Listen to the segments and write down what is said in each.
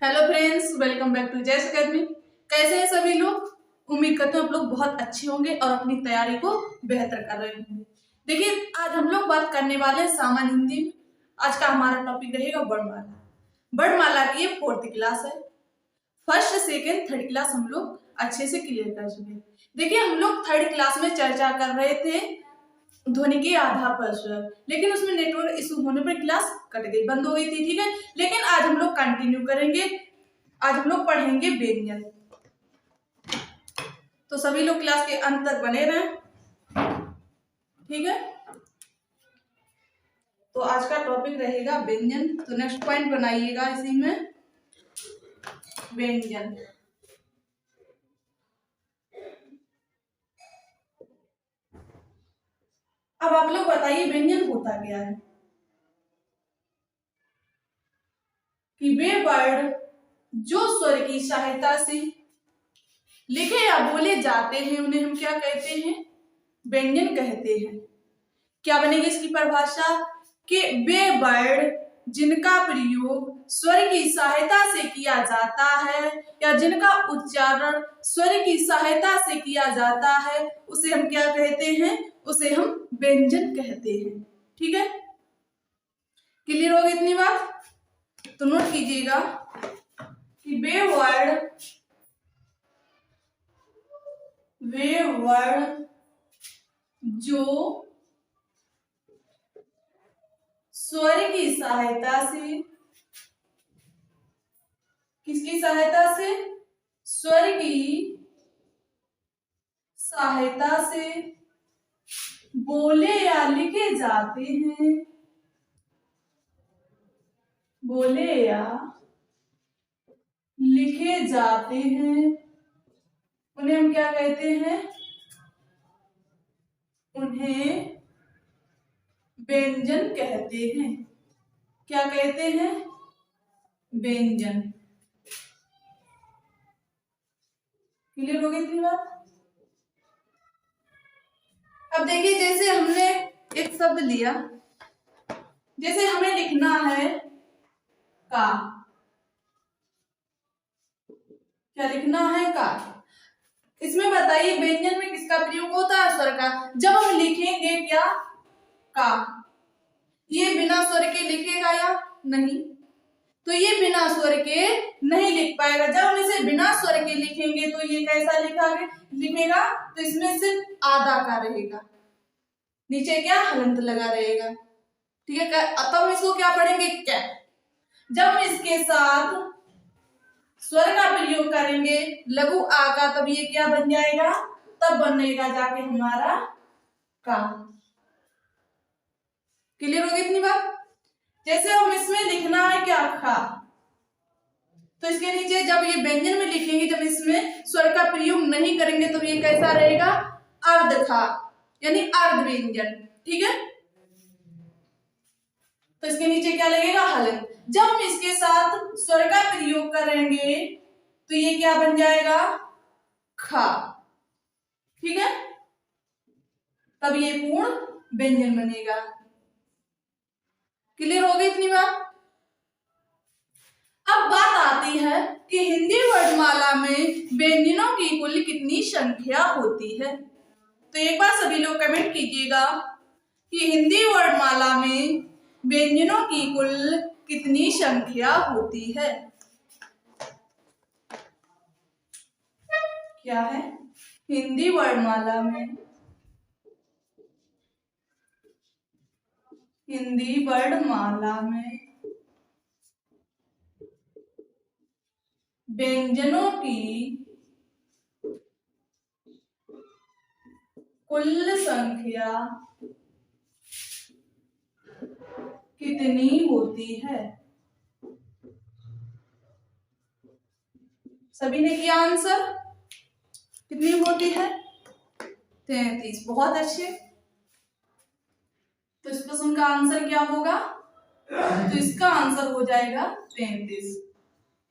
Hello friends, welcome back to Jas academy. कैसे हैं सभी लोग? उम्मीद करते हैं आप लोग बहुत अच्छे होंगे और अपनी तैयारी को बेहतर कर रहे होंगे। देखिए, आज हम लोग बात करने वाले हैं सामान्य हिंदी में। आज का हमारा टॉपिक रहेगा वर्णमाला। वर्णमाला की ये 4th क्लास है। फर्स्ट, सेकेंड, थर्ड क्लास हम लोग अच्छे से क्लियर कर चुके हैं। देखिए, हम लोग थर्ड क्लास में चर्चा कर रहे थे ध्वनि के आधार पर स्वर, लेकिन उसमें नेटवर्क इशू होने पर क्लास कट गई, बंद हो गई थी। ठीक है, लेकिन आज हम लोग कंटिन्यू करेंगे। आज हम लोग पढ़ेंगे व्यंजन। तो सभी लोग क्लास के अंत तक बने रहें। ठीक है, तो आज का टॉपिक रहेगा व्यंजन। तो नेक्स्ट पॉइंट बनाइएगा इसी में, व्यंजन। अब आप लोग बताइए व्यंजन होता क्या है? कि वे वर्ड जो स्वर की सहायता से लिखे या बोले जाते हैं उन्हें हम क्या कहते हैं? व्यंजन कहते हैं। क्या बनेगी इसकी परिभाषा? कि वे वर्ड जिनका प्रयोग स्वर की सहायता से किया जाता है या जिनका उच्चारण स्वर की सहायता से किया जाता है उसे हम क्या कहते हैं? उसे हम व्यंजन कहते हैं। ठीक है, क्लियर होगी इतनी बात? तो नोट कीजिएगा कि वे वर्ड जो स्वर की सहायता से, किसकी सहायता से? स्वर की सहायता से बोले या लिखे जाते हैं, बोले या लिखे जाते हैं उन्हें हम क्या कहते हैं? उन्हें व्यंजन कहते हैं। क्या कहते हैं? व्यंजन। क्लियर हो गई इतनी बात? अब देखिए, जैसे हमने एक शब्द लिया, जैसे हमें लिखना है का। क्या लिखना है? का। इसमें बताइए व्यंजन में किसका प्रयोग होता है? स्वर का। जब हम लिखेंगे क्या? का। ये बिना स्वर के लिखेगा या नहीं? तो ये बिना स्वर के नहीं लिख पाएगा। जब हम इसे बिना स्वर के लिखेंगे तो ये कैसा लिखेगा? तो इसमें सिर्फ आधा का रहेगा, नीचे क्या हलंत लगा रहेगा। ठीक है, तब हम इसको क्या पढ़ेंगे? क्या। जब हम इसके साथ स्वर का प्रयोग करेंगे लघु आ का, तब ये क्या बन जाएगा? तब बनेगा जाके हमारा का। क्लियर हो गई इतनी बात? जैसे हम इसमें लिखना है क्या? खा। तो इसके नीचे जब ये व्यंजन में लिखेंगे, जब इसमें स्वर का प्रयोग नहीं करेंगे तो ये कैसा रहेगा? अर्ध खा, यानी अर्ध व्यंजन। ठीक है, तो इसके नीचे क्या लगेगा? हलन। जब हम इसके साथ स्वर का प्रयोग करेंगे तो ये क्या बन जाएगा? खा। ठीक है, तब ये पूर्ण व्यंजन बनेगा। क्लियर हो गई इतनी बात? अब बात आती है कि हिंदी वर्णमाला में व्यंजनों की कुल कितनी संख्या होती है। तो एक बार सभी लोग कमेंट कीजिएगा कि हिंदी वर्णमाला में व्यंजनों की कुल कितनी संख्या होती है। क्या है? हिंदी वर्णमाला में, हिंदी वर्णमाला में व्यंजनों की कुल संख्या कितनी होती है? सभी ने किया आंसर? कितनी होती है? 33। बहुत अच्छे। तो इस प्रश्न का आंसर क्या होगा? तो इसका आंसर हो जाएगा 33।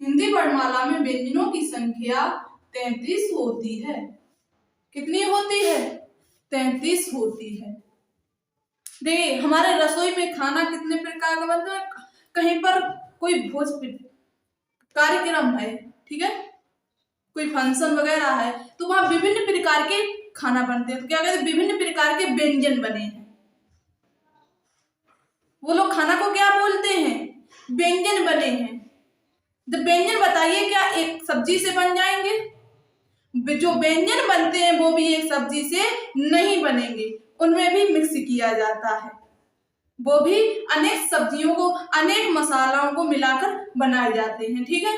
हिंदी वर्णमाला में व्यंजनों की संख्या 33 होती है। कितनी होती है? 33 होती है। देखिए, हमारे रसोई में खाना कितने प्रकार का बनता है? कहीं पर कोई भोज कार्यक्रम है, ठीक है, कोई फंक्शन वगैरह है, तो वहां विभिन्न प्रकार के खाना बनते हैं। तो क्या कहते हैं, विभिन्न प्रकार के व्यंजन बने हैं। वो लोग खाना को क्या बोलते हैं, व्यंजन बने हैं। तो व्यंजन बताइए क्या एक सब्जी से बन जाएंगे? जो व्यंजन बनते हैं वो भी एक सब्जी से नहीं बनेंगे, उनमें भी मिक्स किया जाता है। वो भी अनेक सब्जियों को, अनेक मसालों को मिलाकर बनाए जाते हैं, ठीक है।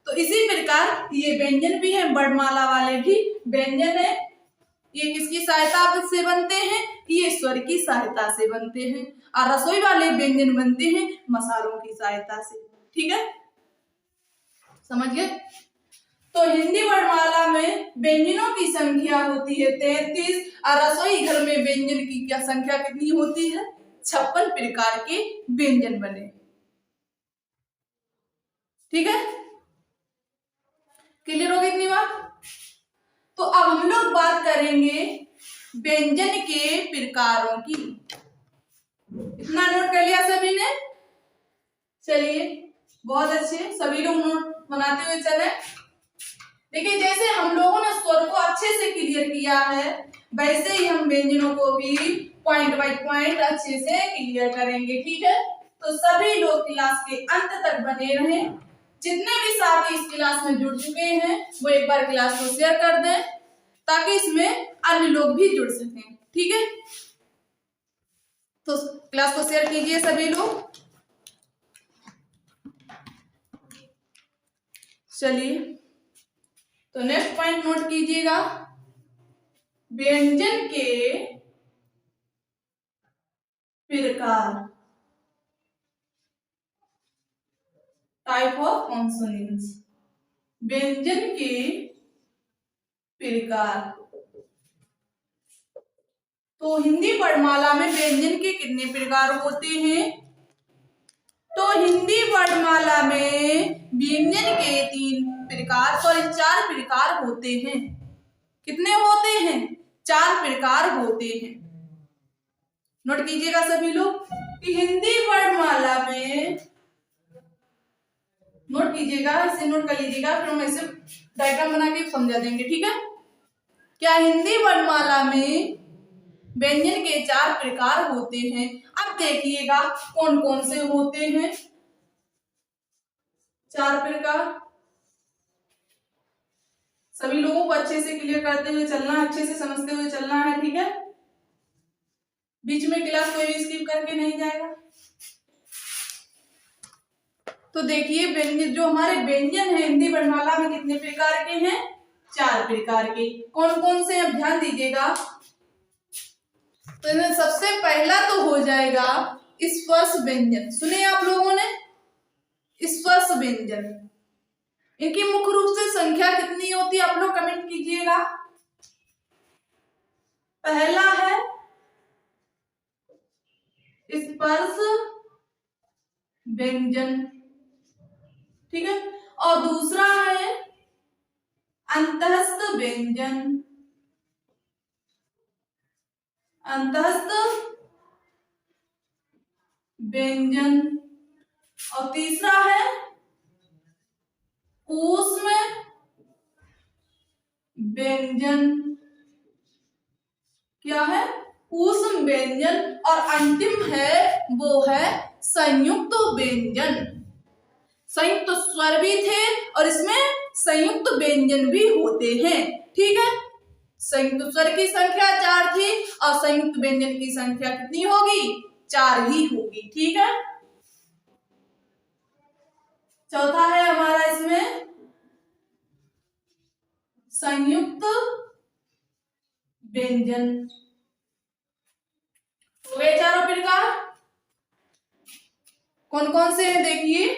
तो इसी प्रकार ये व्यंजन भी है, वर्णमाला वाले भी व्यंजन है। ये किसकी सहायता से बनते हैं, ये स्वर की सहायता से बनते हैं। और रसोई वाले व्यंजन बनते हैं मसालों की सहायता से, ठीक है, समझ गए। तो हिंदी वर्णमाला में व्यंजनों की संख्या होती है 33 और रसोई घर में व्यंजन की क्या संख्या कितनी होती है, 56 प्रकार के व्यंजन बने, ठीक है, क्लियर हो गई इतनी बात। तो अब हम लोग बात करेंगे व्यंजन के प्रकारों की। इतना नोट कर लिया सभी ने? चलिए बहुत अच्छे, सभी लोग नोट बनाते हुए चले। देखिए जैसे हम लोगों ने स्वर को अच्छे से क्लियर किया है, वैसे ही हम व्यंजनों को भी पॉइंट बाय पॉइंट अच्छे से क्लियर करेंगे, ठीक है। तो सभी लोग क्लास के अंत तक बने रहें। जितने भी साथी इस क्लास में जुड़ चुके हैं वो एक बार क्लास को शेयर कर दें ताकि इसमें अन्य लोग भी जुड़ सकें, ठीक है। तो क्लास को शेयर कीजिए सभी लोग। चलिए तो नेक्स्ट पॉइंट नोट कीजिएगा, व्यंजन के प्रकार, टाइप ऑफ कॉन्सोनेंट्स। व्यंजन के प्रकार। तो हिंदी वर्णमाला में व्यंजन के कितने प्रकार होते हैं? तो हिंदी वर्णमाला में व्यंजन के 4 प्रकार होते हैं। कितने होते हैं? 4 प्रकार होते हैं। नोट कीजिएगा सभी लोग कि हिंदी वर्णमाला में, नोट कीजिएगा, इसे नोट कर लीजिएगा, फिर हम इसे डायग्राम बना के समझा देंगे, ठीक है। क्या हिंदी वर्णमाला में व्यंजन के 4 प्रकार होते हैं। अब देखिएगा कौन कौन से होते हैं 4 प्रकार। सभी लोगों को अच्छे से क्लियर करते हुए चलना है, अच्छे से समझते हुए चलना है, ठीक है। बीच में क्लास कोई भी स्किप करके नहीं जाएगा। तो देखिए व्यंजन, जो हमारे व्यंजन है हिंदी वर्णमाला में कितने प्रकार के हैं? 4 प्रकार के। कौन कौन से? अब ध्यान दीजिएगा। तो सबसे पहला तो हो जाएगा स्पर्श व्यंजन। सुने आप लोगों ने? स्पर्श व्यंजन, इनकी मुख्य रूप से संख्या कितनी होती है आप लोग कमेंट कीजिएगा। पहला है स्पर्श व्यंजन, ठीक है, और दूसरा है अंतःस्थ व्यंजन। अंतःस्थ व्यंजन, और तीसरा है ऊष्म व्यंजन। क्या है? ऊष्म व्यंजन। और अंतिम है वो है संयुक्त व्यंजन। संयुक्त स्वर भी थे और इसमें संयुक्त व्यंजन भी होते हैं, ठीक है। संयुक्त स्वर की संख्या 4 थी और संयुक्त व्यंजन की संख्या कितनी होगी? 4 ही होगी, ठीक है। चौथा है हमारा इसमें संयुक्त व्यंजन। हो गए चारों प्रकार। कौन कौन से हैं देखिए।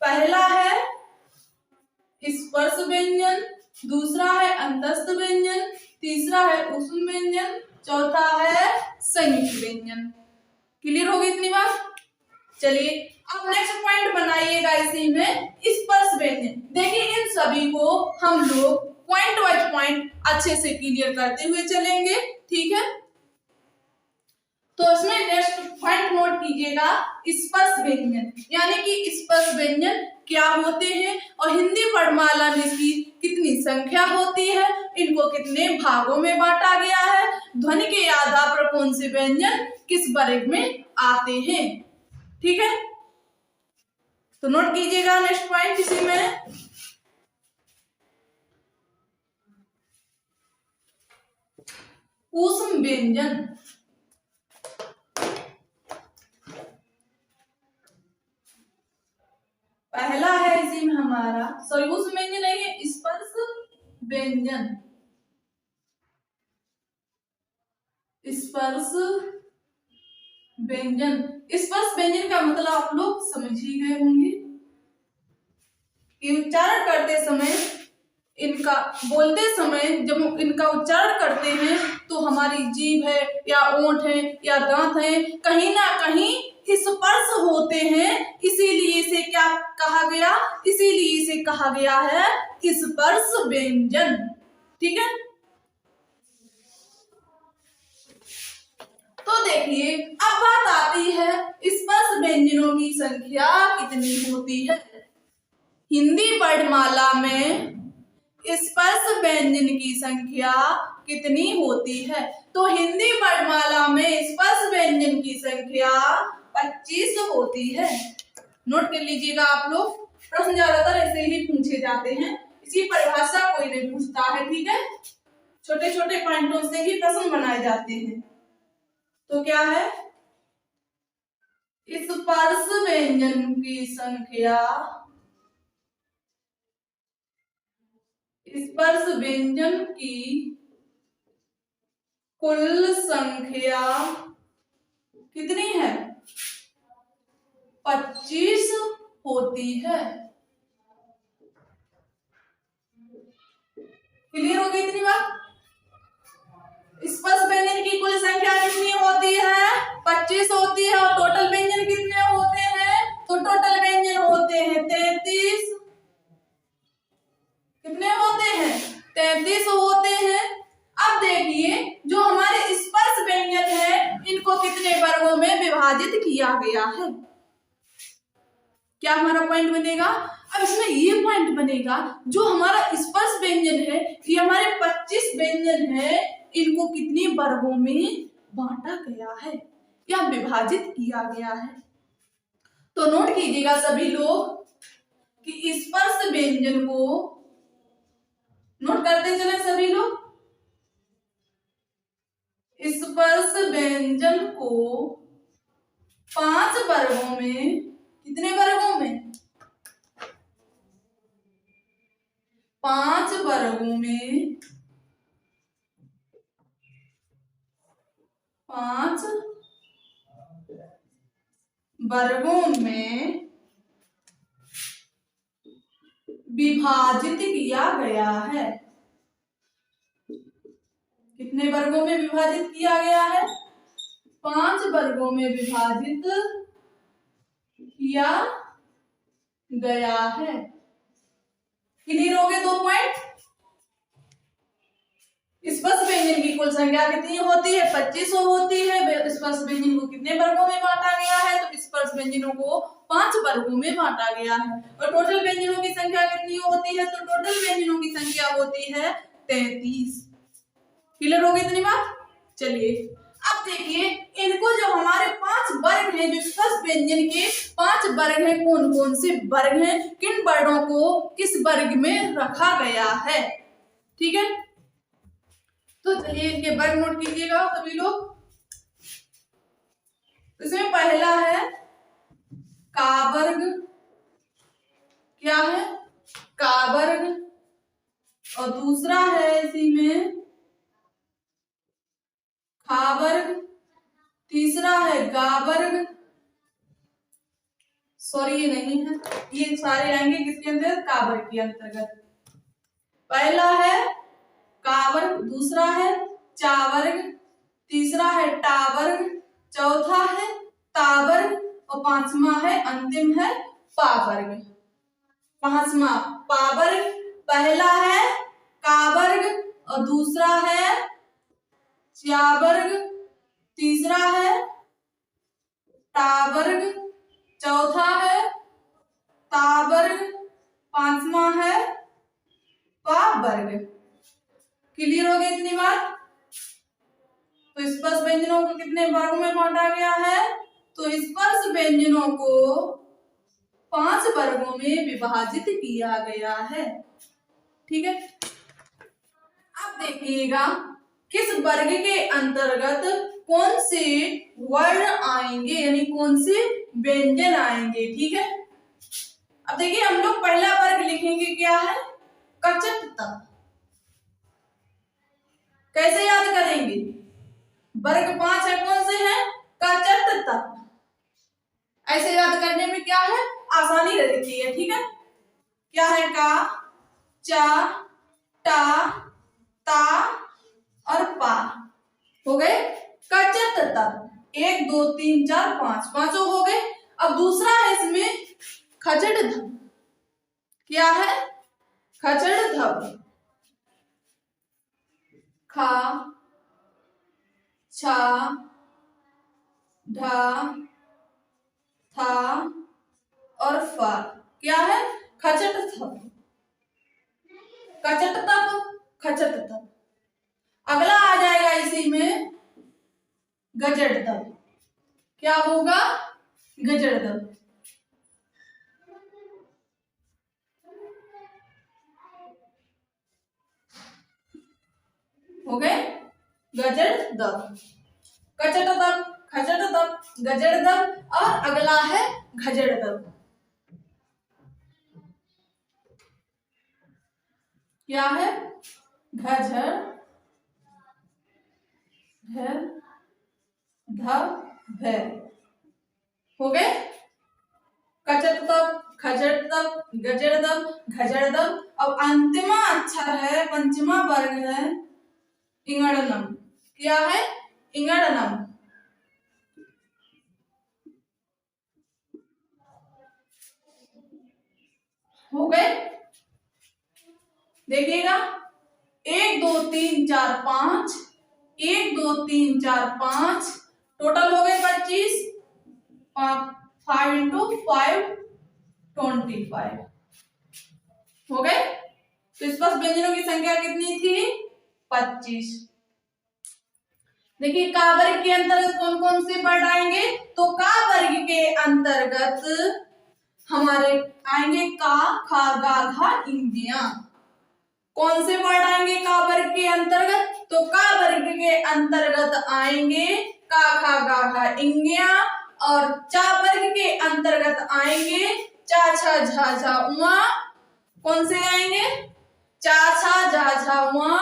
पहला है स्पर्श व्यंजन, दूसरा है अंतःस्थ व्यंजन, तीसरा है ऊष्म व्यंजन, चौथा है संयुक्त व्यंजन। क्लियर हो गई इतनी बात? चलिए अब नेक्स्ट पॉइंट बनाइएगा इसी में स्पर्श व्यंजन। देखिए इन सभी को हम लोग पॉइंट वाइज पॉइंट अच्छे से क्लियर करते हुए चलेंगे, ठीक है। तो इसमें नेक्स्ट पॉइंट नोट कीजिएगा, स्पर्श व्यंजन, यानी कि स्पर्श व्यंजन क्या होते हैं और हिंदी वर्णमाला में इसकी कितनी संख्या होती है, इनको कितने भागों में बांटा गया है, ध्वनि के आधार पर कौन से व्यंजन किस वर्ग में आते हैं। ठीक है, तो नोट कीजिएगा नेक्स्ट पॉइंट इसी में। ऊष्म व्यंजन, पहला है इसी में हमारा, सॉरी ऊष्म व्यंजन नहीं है, स्पर्श व्यंजन। स्पर्श व्यंजन, स्पर्श व्यंजन का मतलब आप लोग समझ ही गए होंगे कि उच्चारण करते समय, इनका बोलते समय जब इनका उच्चारण करते हैं तो हमारी जीभ है या ओंठ है या दांत है कहीं ना कहीं स्पर्श होते हैं, इसीलिए इसे क्या कहा गया, इसीलिए इसे कहा गया है स्पर्श व्यंजन। ठीक है, तो देखिए अब बात आती है स्पर्श व्यंजनों की संख्या कितनी होती है। हिंदी वर्णमाला में स्पर्श व्यंजन की संख्या कितनी होती है, तो हिंदी वर्णमाला में स्पर्श व्यंजन की संख्या 25 होती है। नोट कर लीजिएगा आप लोग, प्रश्न ज्यादातर ऐसे ही पूछे जाते हैं, इसी परिभाषा कोई नहीं पूछता है। ठीक है, छोटे छोटे पॉइंटों से ही प्रश्न बनाए जाते हैं। तो क्या है, स्पर्श व्यंजन की संख्या, स्पर्श व्यंजन की कुल संख्या कितनी है, 25 होती है। क्लियर हो गई इतनी बात। स्पर्श व्यंजन की कुल संख्या कितनी होती है, 25 होती है, और टोटल व्यंजन कितने होते हैं, तो टोटल व्यंजन होते हैं 33। कितने होते हैं, 33 होते हैं। अब देखिए जो हमारे स्पर्श व्यंजन है इनको कितने वर्गों में विभाजित किया गया है, क्या हमारा पॉइंट बनेगा। अब इसमें ये पॉइंट बनेगा जो हमारा स्पर्श व्यंजन है ये हमारे 25 व्यंजन है, इनको कितने वर्गों में बांटा गया है या विभाजित किया गया है। तो नोट कीजिएगा सभी लोग कि स्पर्श व्यंजन को नोट करते चले सभी लोग, स्पर्श व्यंजन को 5 वर्गों में, कितने वर्गों में, 5 वर्गों में, 5 वर्गों में विभाजित किया गया है। कितने वर्गों में विभाजित किया गया है, 5 वर्गों में विभाजित किया गया है। क्लियर हो गए 2 पॉइंट। स्पर्श व्यंजन की कुल संख्या कितनी होती है, 25 होती है। स्पर्श व्यंजन को कितने वर्गों में बांटा गया है, तो स्पर्श व्यंजनों को 5 वर्गों में बांटा गया है। और टोटल व्यंजनों की संख्या कितनी होती है, तो टोटल व्यंजनों की संख्या होती है 33। क्लियर हो गई इतनी बात। चलिए अब देखिए इनको जो हमारे 5 वर्ग हैं, जो स्पर्श व्यंजन के 5 वर्ग हैं, कौन कौन से वर्ग हैं, किन वर्णों को किस वर्ग में रखा गया है। ठीक है, तो चलिए इनके वर्ग नोट कीजिएगा सभी लोग। इसमें पहला है का वर्ग, क्या है, का वर्ग, और दूसरा है इसी में खा वर्ग, तीसरा है गा वर्ग, सॉरी ये नहीं है, ये सारे आएंगे किसके अंदर, का वर्ग के अंतर्गत। पहला है का वर्ग, दूसरा है चा वर्ग, तीसरा है टा वर्ग, चौथा है ता वर्ग, और पांचवा है अंतिम है पा वर्ग। पांचवा पा वर्ग, पहला है का वर्ग और दूसरा है चा वर्ग तीसरा है टा वर्ग, चौथा है ता वर्ग, पांचवा है पा वर्ग। क्लियर हो गया इतनी बात? तो स्पर्श व्यंजनों को कितने वर्गों में बांटा गया है? तो स्पर्श व्यंजनों को 5 वर्गों में विभाजित किया गया है। ठीक है, अब देखिएगा किस वर्ग के अंतर्गत कौन से वर्ण आएंगे, यानी कौन से व्यंजन आएंगे। ठीक है, अब देखिए हम लोग पहला वर्ग लिखेंगे, क्या है? कचट तप। कैसे याद करेंगे? वर्ग 5 है, कौन से हैं? कचट तप। ऐसे याद करने में क्या है? आसानी रहती है। ठीक है, क्या है? का, चा, टा, ता और पा हो गए कचट तप। 1 2 3 4 5, पांचों हो गए। अब दूसरा है इसमें खचट धप। क्या है? खचट धप। खा, छा, ढा, था और फा। क्या है? खचट धप, कचट तप, खचट तप। अगला आ जाएगा इसी में गजड़ तप। क्या होगा? गजड़ तप। हो गए गजड़ दप, कचट दप, खचट दप, गजड़ दप और अगला है घजड़ दप। क्या है? घझड़, ढ, ध, भ। हो गए कचट दप, खजड़ दप, गजड़ दप, घजड़ दप। अब अंतिमा अक्षर है, पंचमा वर्ग है इंगड़नम। क्या है? इंगड़नम। हो गए, देखिएगा 1 2 3 4 5, 1 2 3 4 5, टोटल हो गए 25। 5 इंटू 5 25 हो गए। तो स्पर्श व्यंजनों की संख्या कितनी थी? 25। देखिए का वर्ग के अंतर्गत कौन कौन से वर्ण आएंगे? तो का वर्ग के अंतर्गत हमारे आएंगे का, खा, गा, घा, इंगिया। कौन से वर्ण आएंगे का वर्ग के अंतर्गत? तो का वर्ग के अंतर्गत आएंगे का, खा, गा, घा, इंगिया। और चा वर्ग के अंतर्गत आएंगे चा, छा, झा, झा, उमा। कौन से आएंगे? चा, छा, झा, झा, उमा।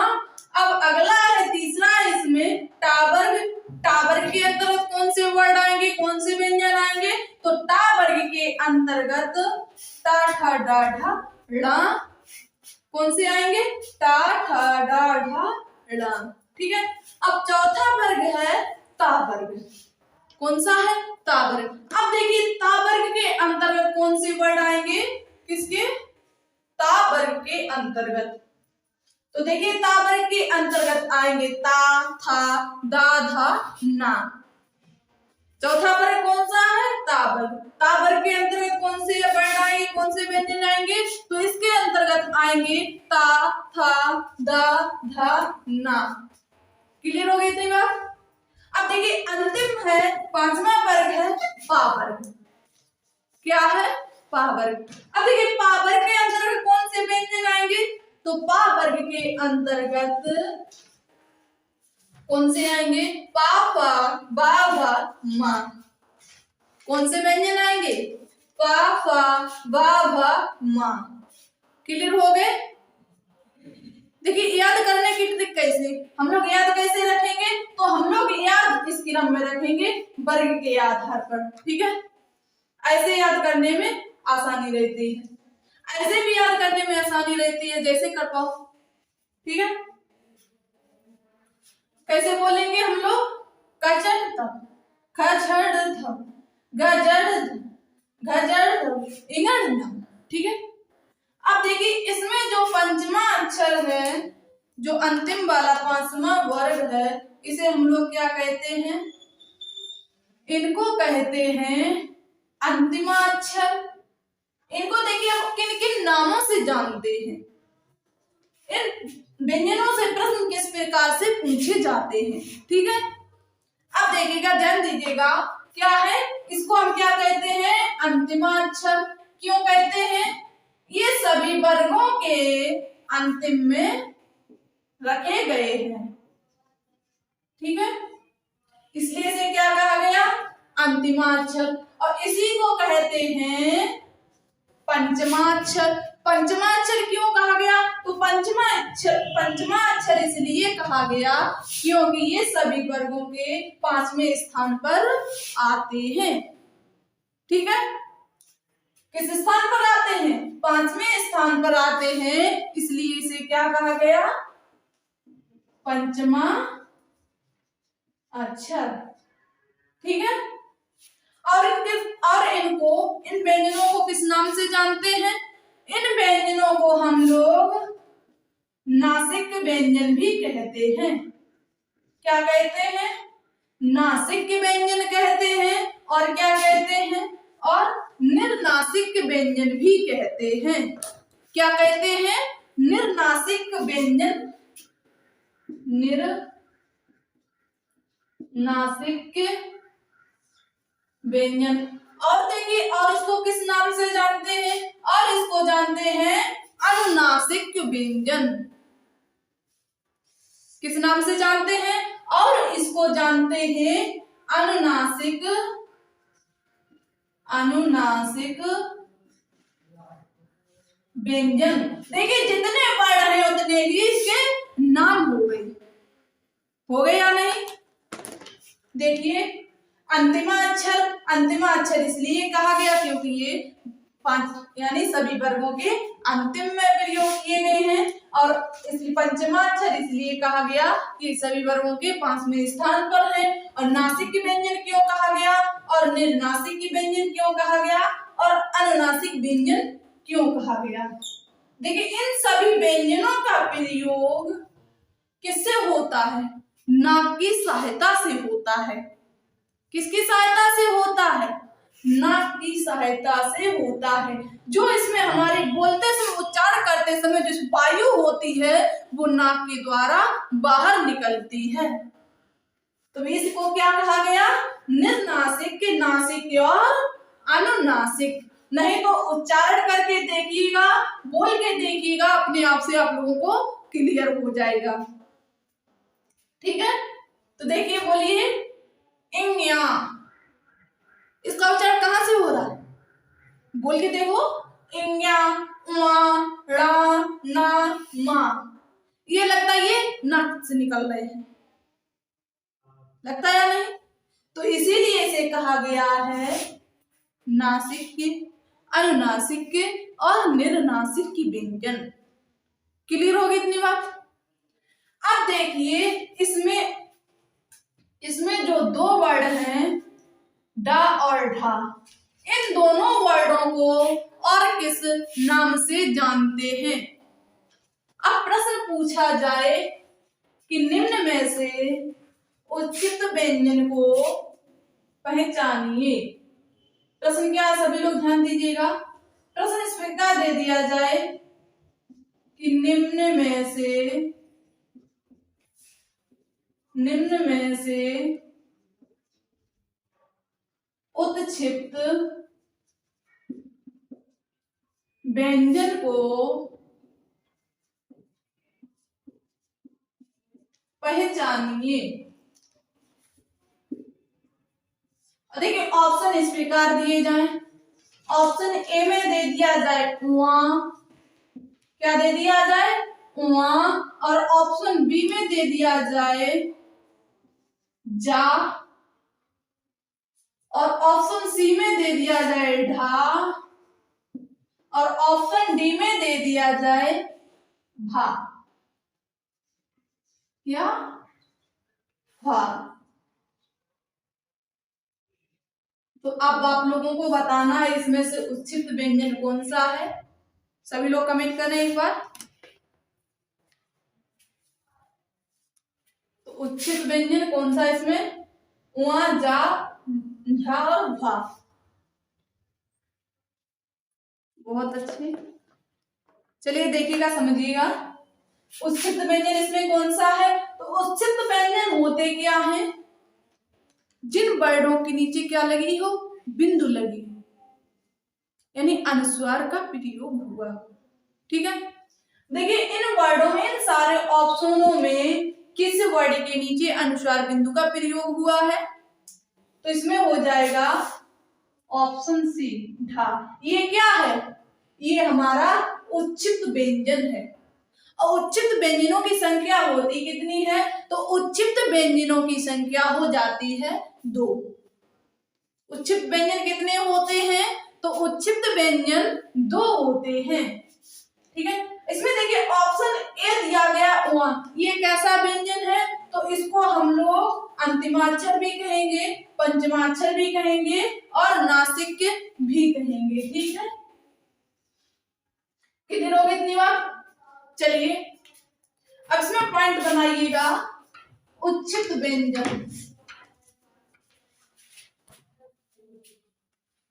अब अगला है तीसरा, इसमें टा वर्ग। टा वर्ग के अंतर्गत कौन से वर्ण आएंगे, कौन से व्यंजन आएंगे? तो टा वर्ग के अंतर्गत टा, ठा, डा, ढा, ड़ा। कौन से आएंगे? टा, ठा, डा, ढा, ड़ा। ठीक है, अब चौथा वर्ग है ता वर्ग। कौन सा है? ता वर्ग। अब देखिए ता वर्ग के अंतर्गत कौन से वर्ण आएंगे? किसके? ता वर्ग के अंतर्गत। तो देखिए ता वर्ग के अंतर्गत आएंगे ता, था, दा, धा, ना। चौथा वर्ग कौन सा है? ता वर्ग। ता वर्ग के अंतर्गत कौन से वर्ण आएंगे, कौन से व्यंजन आएंगे? तो इसके अंतर्गत आएंगे ता, था, दा, धा, ना। क्लियर हो गई इतनी बात? अब देखिए अंतिम है, पांचवा वर्ग है पा वर्ग। क्या है? पा वर्ग। अब देखिए पा वर्ग के अंतर्गत कौन से व्यंजन आएंगे? तो पा वर्ग के अंतर्गत कौन से आएंगे? पा, फा, बा, भा, मा। कौन से व्यंजन आएंगे? पा, फा, बा, भा, मा। क्लियर हो गए? देखिए याद करने की ट्रिक कैसे, हम लोग याद कैसे रखेंगे? तो हम लोग याद इस क्रम में रखेंगे वर्ग के आधार पर। ठीक है, ऐसे याद करने में आसानी रहती है, ऐसे भी याद करने में आसानी रहती है, जैसे कर पाओ। ठीक है, कैसे बोलेंगे हम लोग? कचड़ तप, खचड़ धप, गजड़ धप, घजड़ धप, इंगड़ धप। ठीक है, अब देखिए इसमें जो पंचमा अक्षर है, जो अंतिम वाला पांचवा वर्ग है, इसे हम लोग क्या कहते हैं? इनको कहते हैं अंतिमाक्षर। इनको देखिए आप किन किन नामों से जानते हैं। इन व्यंजनों से प्रश्न किस प्रकार से पूछे जाते हैं, ठीक है। अब देखिएगा, ध्यान दीजिएगा, क्या है, इसको हम क्या कहते हैं, अंतिमाक्षर। क्यों कहते हैं, ये सभी वर्गों के अंतिम में रखे गए हैं, ठीक है, इसलिए इसे क्या कहा गया, अंतिमाक्षर। और इसी को कहते हैं पंचमाक्षर। पंचमाक्षर क्यों कहा गया, तो पंचमाक्षर इसलिए कहा गया क्योंकि ये सभी वर्गों के 5वें स्थान पर आते हैं, ठीक है। किस स्थान पर आते हैं, 5वें स्थान पर आते हैं, इसलिए इसे क्या कहा गया, पंचमा अक्षर, ठीक है। और इन व्यंजनों को किस नाम से जानते हैं, इन व्यंजनों को हम लोग नासिक व्यंजन भी कहते हैं। क्या कहते हैं, नासिक व्यंजन कहते हैं, और क्या कहते हैं, और निर्नासिक व्यंजन भी कहते हैं। क्या कहते हैं, निर्नासिक व्यंजन, निर्नासिक व्यंजन। और देखिए, और इसको किस नाम से जानते हैं, और इसको जानते हैं अनुनासिक व्यंजन। किस नाम से जानते हैं, और इसको जानते हैं अनुनासिक व्यंजन। देखिए, जितने वर्ड हैं उतने ही इसके नाम हो गए या नहीं। देखिए, अंतिमाक्षर इसलिए कहा गया क्योंकि ये 5 यानी सभी वर्गों के अंतिम में प्रयोग किए गए हैं। और इसलिए पंचमाक्षर इसलिए कहा गया कि सभी वर्गों के 5वें स्थान पर है। और नासिक व्यंजन क्यों कहा गया, और निर्नासिक व्यंजन क्यों कहा गया, और अनुनासिक व्यंजन क्यों कहा गया। देखिए, इन सभी व्यंजनों का प्रयोग किससे होता है, नाक की सहायता से होता है। किसकी सहायता से होता है, नाक की सहायता से होता है। जो इसमें हमारे बोलते समय, उच्चारण करते समय जो वायु होती है वो नाक के द्वारा बाहर निकलती है। तो इसको क्या कहा गया, निर्नासिक, नासिक और अनुनासिक। नहीं तो उच्चारण करके देखिएगा, बोल के देखिएगा, अपने आप से आप लोगों को क्लियर हो जाएगा, ठीक है। तो देखिए, बोलिए, इंग्या, इसका उच्चारण कहां से हो रहा है, बोल के देखो, इंग्या, उआ, रा, ना, मा। ये लगता है ये नाक से निकल रहे हैं, लगता है या नहीं। तो इसीलिए इसे कहा गया है नासिक, अनुनासिक और निर्नासिक की व्यंजन। क्लियर होगी इतनी बात। अब देखिए, इसमें जो 2 वर्ड हैं, डा और ढा, इन दोनों वर्डों को और किस नाम से जानते हैं। अब प्रश्न पूछा जाए कि निम्न में से उचित व्यंजन को पहचानिए। प्रश्न क्या है, सभी लोग ध्यान दीजिएगा। प्रश्न इस प्रकार दे दिया जाए कि निम्न में से उत्क्षिप्त व्यंजन को पहचानिए। देखिए, ऑप्शन इस प्रकार दिए जाएं। ऑप्शन ए में दे दिया जाए उआ, क्या दे दिया जाए, उआ। और ऑप्शन बी में दे दिया जाए जा, और ऑप्शन सी में दे दिया जाए ढा, और ऑप्शन डी में दे दिया जाए भा या भा। तो अब आप लोगों को बताना है इसमें से उचित व्यंजन कौन सा है। सभी लोग कमेंट करें एक बार। तो उचित व्यंजन कौन सा इसमें, उआ, जा, झा और भा। बहुत अच्छे। चलिए देखिएगा, समझिएगा। उच्छिष्ट व्यंजन इसमें कौन सा है? तो उच्छिष्ट व्यंजन होते क्या हैं? जिन वर्णों के नीचे क्या लगी हो? बिंदु लगी हो, यानी अनुस्वार का प्रयोग हुआ। ठीक है, देखिए इन वर्णों में, इन सारे ऑप्शनों में किस वर्ड के नीचे अनुस्वार बिंदु का प्रयोग हुआ है? तो इसमें हो जाएगा ऑप्शन सी, ढा। ये क्या है? ये हमारा उच्छिष्ट व्यंजन है। और उच्छिष्ट व्यंजनों की संख्या होती कितनी है? तो उच्छिष्ट व्यंजनों की संख्या हो जाती है 2। उच्छिष्ट व्यंजन कितने होते हैं? तो उच्छिष्ट व्यंजन 2 होते हैं। ठीक है, इसमें देखिए ऑप्शन ए दिया गया उआ, ये कैसा व्यंजन है? तो इसको हम लोग अंतिमाक्षर भी कहेंगे, पंचमाक्षर भी कहेंगे और नासिक भी कहेंगे। ठीक है, कितनी लोग इतनी बार? चलिए अब इसमें पॉइंट बनाइएगा। उच्छिष्ट व्यंजन,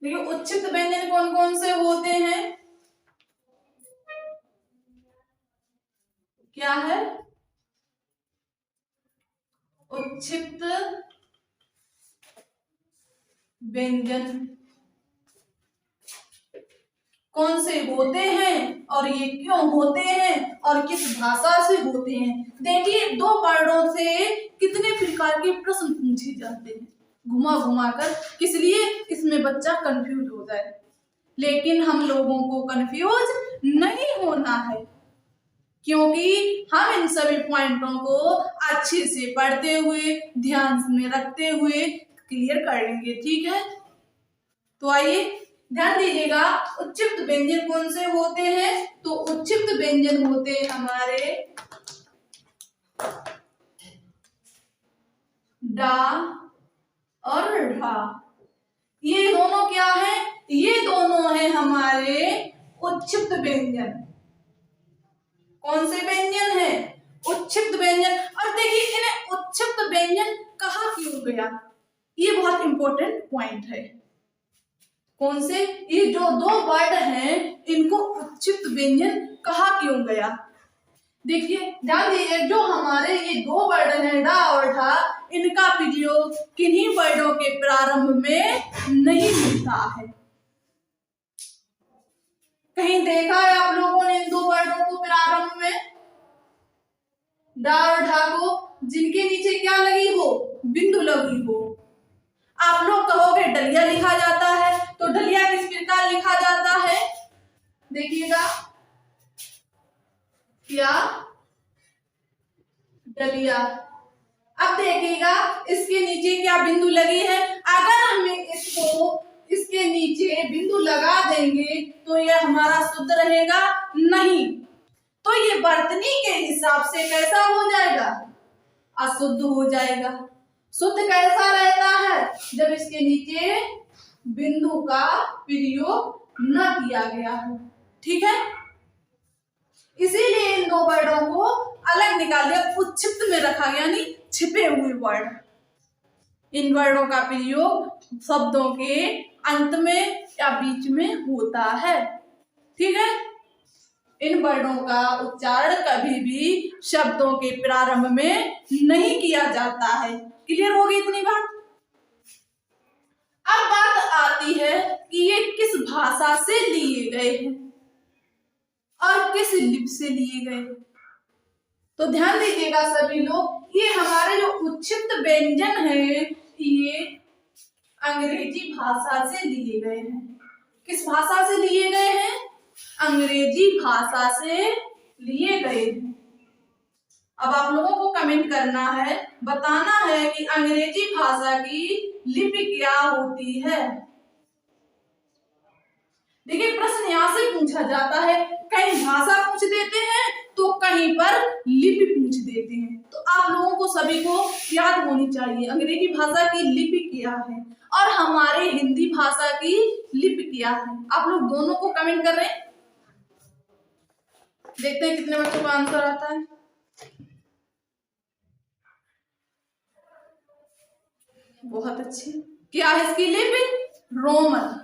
देखिए उच्छिष्ट व्यंजन कौन कौन से होते हैं? क्या है? उच्छिष्ट व्यंजन कौन से होते हैं और ये क्यों होते हैं और किस भाषा से होते हैं? देखिए 2 वर्णों से कितने प्रकार के प्रश्न पूछे जाते हैं, घुमा घुमा कर, किस लिए? इसमें बच्चा कंफ्यूज हो जाए। लेकिन हम लोगों को कंफ्यूज नहीं होना है, क्योंकि हम इन सभी पॉइंटों को अच्छे से पढ़ते हुए, ध्यान में रखते हुए क्लियर कर लेंगे। ठीक है, तो आइए ध्यान दीजिएगा, उच्छिष्ट व्यंजन कौन से होते हैं? तो उच्छिष्ट व्यंजन होते हैं हमारे डा और ढा। ये दोनों क्या है? ये दोनों है हमारे उच्छिष्ट व्यंजन। कौन से व्यंजन है? उच्छिष्ट व्यंजन। और देखिए इन्हें उच्छिष्ट व्यंजन कहा क्यों गया? ये बहुत इंपॉर्टेंट पॉइंट है। कौन से? ये जो 2 वर्ड हैं इनको उच्छिष्ट व्यंजन कहा क्यों गया? देखिए ध्यान दीजिए, जो हमारे ये 2 वर्ड हैं डा और ढा, इनका प्रयोग किन्हीं वर्डों के प्रारंभ में नहीं मिलता है। कहीं देखा है आप लोगों ने इन 2 वर्डों को प्रारंभ में? डा और ढा को जिनके नीचे क्या लगी हो? बिंदु लगी हो। आप लोग कहोगे डलिया लिखा जाता है, तो डलिया किस प्रकार लिखा जाता है? देखिएगा, क्या? डलिया। अब देखिएगा इसके नीचे क्या बिंदु लगी है? अगर हमें इसको इसके नीचे बिंदु लगा देंगे तो यह हमारा शुद्ध रहेगा? नहीं, तो ये वर्तनी के हिसाब से कैसा हो जाएगा? अशुद्ध हो जाएगा। शुद्ध कैसा रहता है? जब इसके नीचे बिंदु का प्रयोग न किया गया हो। ठीक है, इसीलिए इन 2 वर्डों को अलग निकाल दिया, उच्छिष्ट में रखा गया, यानी छिपे हुए वर्ड। इन वर्डों का प्रयोग शब्दों के अंत में या बीच में होता है। ठीक है, इन वर्णों का उच्चारण कभी भी शब्दों के प्रारंभ में नहीं किया जाता है। क्लियर होगी इतनी बात? अब बात आती है कि ये किस भाषा से लिए गए हैं और किस लिपि से लिए गए। तो ध्यान दीजिएगा सभी लोग, ये हमारे जो उच्छिष्ट व्यंजन है ये अंग्रेजी भाषा से लिए गए हैं। किस भाषा से लिए गए हैं? अंग्रेजी भाषा से लिए गए हैं। अब आप लोगों को कमेंट करना है, बताना है कि अंग्रेजी भाषा की लिपि क्या होती है। देखिए प्रश्न यहाँ से पूछा जाता है, कहीं भाषा पूछ देते हैं तो कहीं पर लिपि पूछ देते हैं। तो आप लोगों को सभी को याद होनी चाहिए अंग्रेजी भाषा की लिपि क्या है और हमारे हिंदी भाषा की लिपि क्या है। आप लोग दोनों को कमेंट कर रहे हैं, देखते हैं कितने बच्चों का आंसर आता है। बहुत अच्छी। क्या है इसकी लिपि? रोमन।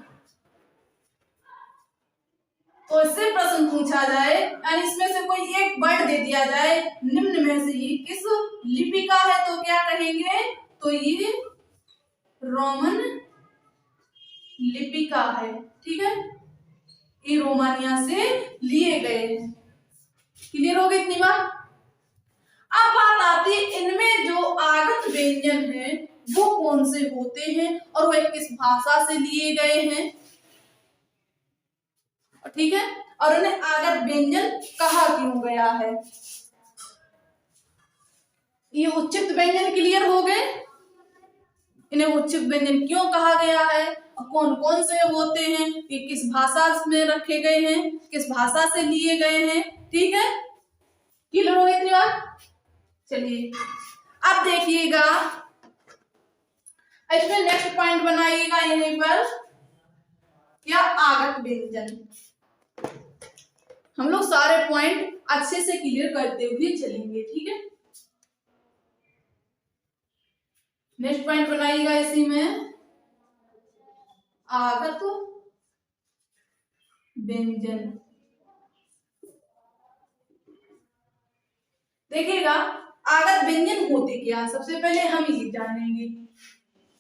तो इससे प्रश्न पूछा जाए और इसमें से कोई एक वर्ड दे दिया जाए, निम्न में से ये किस लिपि का है, तो क्या कहेंगे? तो ये रोमन लिपि का है। ठीक है, ये रोमानिया से लिए गए हैं। क्लियर हो गई इतनी बात? अब बात आती है इनमें जो आगत व्यंजन है वो कौन से होते हैं और वे किस भाषा से लिए गए हैं। ठीक है, और उन्हें आगत व्यंजन कहा क्यों गया है। ये उच्चित व्यंजन क्लियर हो गए। इन्हें उच्चित व्यंजन क्यों कहा गया है और कौन कौन से होते हैं, ये किस भाषा में रखे गए हैं, किस भाषा से लिए गए हैं। ठीक है, क्लियर हो गई इतनी बात? चलिए अब देखिएगा, इसमें नेक्स्ट पॉइंट बनाइएगा यहीं पर, क्या आगत व्यंजन। हम लोग सारे पॉइंट अच्छे से क्लियर करते हुए चलेंगे। ठीक है, नेक्स्ट पॉइंट बनाइएगा इसी में, आगत व्यंजन। देखिएगा आगत व्यंजन होते क्या, सबसे पहले हम ये जानेंगे।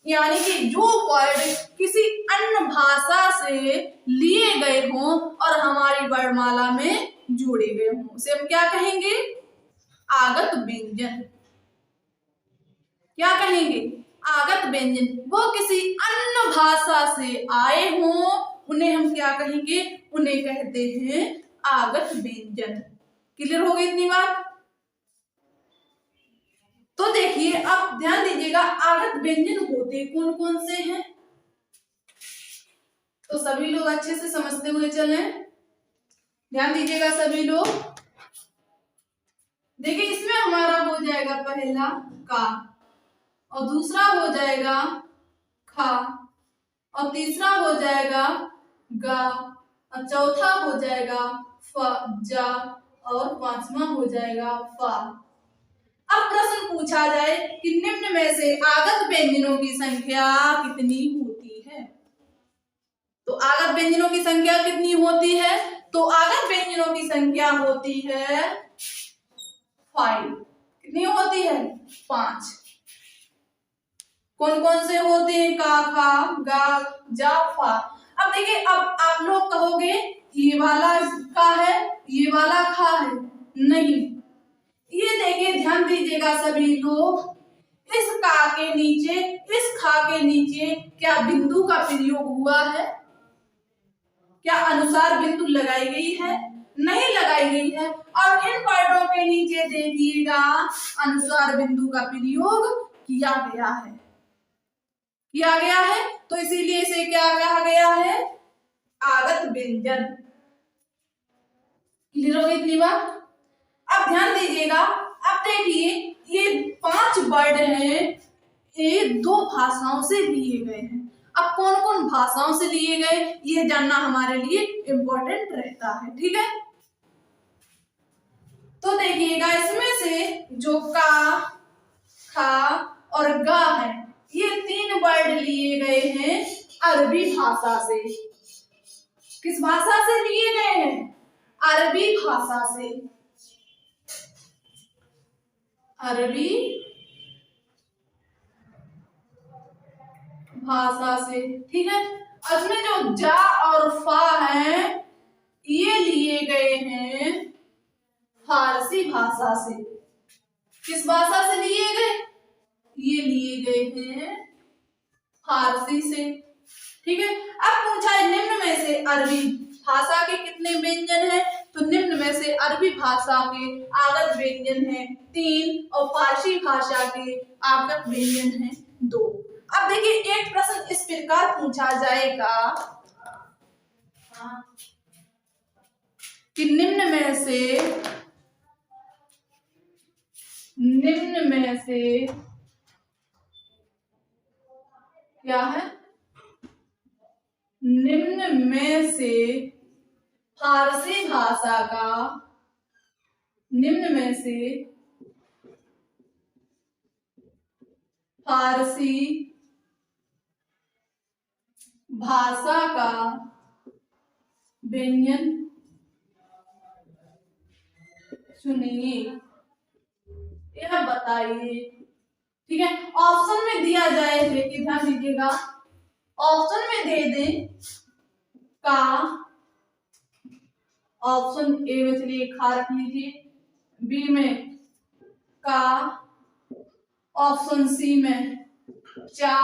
यानी कि जो वर्ड किसी अन्य भाषा से लिए गए हों और हमारी वर्णमाला में जोड़े गए हों, उसे हम क्या कहेंगे? आगत व्यंजन। क्या कहेंगे? आगत व्यंजन। वो किसी अन्य भाषा से आए हों उन्हें हम क्या कहेंगे? उन्हें कहते हैं आगत व्यंजन। क्लियर हो गई इतनी बात? तो देखिए अब ध्यान दीजिएगा, आगत व्यंजन होते कौन कौन से हैं, तो सभी लोग अच्छे से समझते हुए चलें। ध्यान दीजिएगा सभी लोग। देखिए इसमें हमारा हो जाएगा पहला का, और दूसरा हो जाएगा खा, और तीसरा हो जाएगा गा, और चौथा हो जाएगा फ जा, और पांचवा हो जाएगा फा। अब प्रश्न पूछा जाए कि निम्न में से आगत व्यंजनों की संख्या कितनी होती है, तो आगत व्यंजनों की संख्या कितनी होती है? तो आगत व्यंजनों की संख्या होती है 5। कितनी होती है? 5। कौन कौन से होते हैं? का, खा, गा, जा, फा। अब देखिए, अब आप लोग कहोगे ये वाला का है, ये वाला खा है। नहीं, ये देखिए ध्यान दीजिएगा सभी लोग, इस का के नीचे, इस खा के नीचे क्या बिंदु का प्रयोग हुआ है? क्या अनुसार बिंदु लगाई गई है? नहीं लगाई गई है। और इन वर्डों के नीचे देखिएगा अनुसार बिंदु का प्रयोग किया गया है, किया गया है, तो इसीलिए इसे क्या कहा गया है? आगत व्यंजन। क्लियर हो गई इतनी बात? अब ध्यान दीजिएगा, अब देखिए ये 5 वर्ड हैं, ये 2 भाषाओं से लिए गए हैं। अब कौन कौन भाषाओं से लिए गए ये जानना हमारे लिए इंपॉर्टेंट रहता है। ठीक है, तो देखिएगा इसमें से जो का, खा और गा है, ये 3 वर्ड लिए गए हैं अरबी भाषा से। किस भाषा से लिए गए हैं? अरबी भाषा से। अरबी भाषा से। ठीक है, इसमें जो जा और फा है ये लिए गए हैं फारसी भाषा से। किस भाषा से लिए गए? ये लिए गए हैं फारसी से। ठीक है, अब पूछा है निम्न में से अरबी भाषा के कितने व्यंजन हैं, तो निम्न में से अरबी भाषा के आगत व्यंजन हैं 3 और फारसी भाषा के आगत व्यंजन हैं 2। अब देखिए एक प्रश्न इस प्रकार पूछा जाएगा कि निम्न में से क्या है? निम्न में से फारसी भाषा का, निम्न में से फारसी भाषा का व्यंजन चुनिए, यह बताइए। ठीक है, ऑप्शन में दिया जाए, देखिए ध्यान दीजिएगा, ऑप्शन में दे दें का, ऑप्शन ए में चलिए खा रख लीजिए, बी में का, ऑप्शन सी में चा,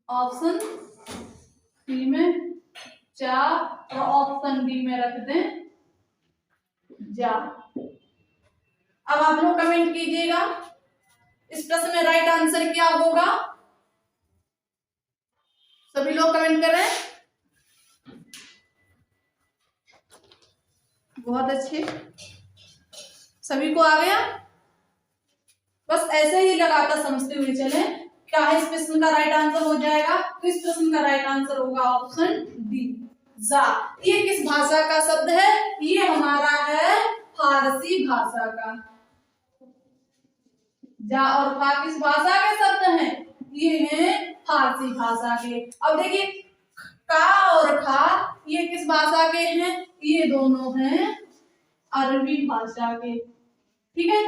ऑप्शन सी में चा, और ऑप्शन डी में रख दें जा। अब आप लोग कमेंट कीजिएगा इस प्रश्न में राइट आंसर क्या होगा। सभी लोग कमेंट करें। बहुत अच्छे, सभी को आ गया। बस ऐसे ही लगातार समझते हुए चले। क्या है इस प्रश्न का राइट आंसर हो जाएगा, तो इस प्रश्न का राइट आंसर होगा ऑप्शन डी जा। ये किस भाषा का शब्द है, ये हमारा है फारसी भाषा का। जा और फा किस भाषा के शब्द हैं, ये हैं फारसी भाषा के। अब देखिए का और खा ये किस भाषा के हैं, ये दोनों हैं अरबी भाषा के। ठीक है,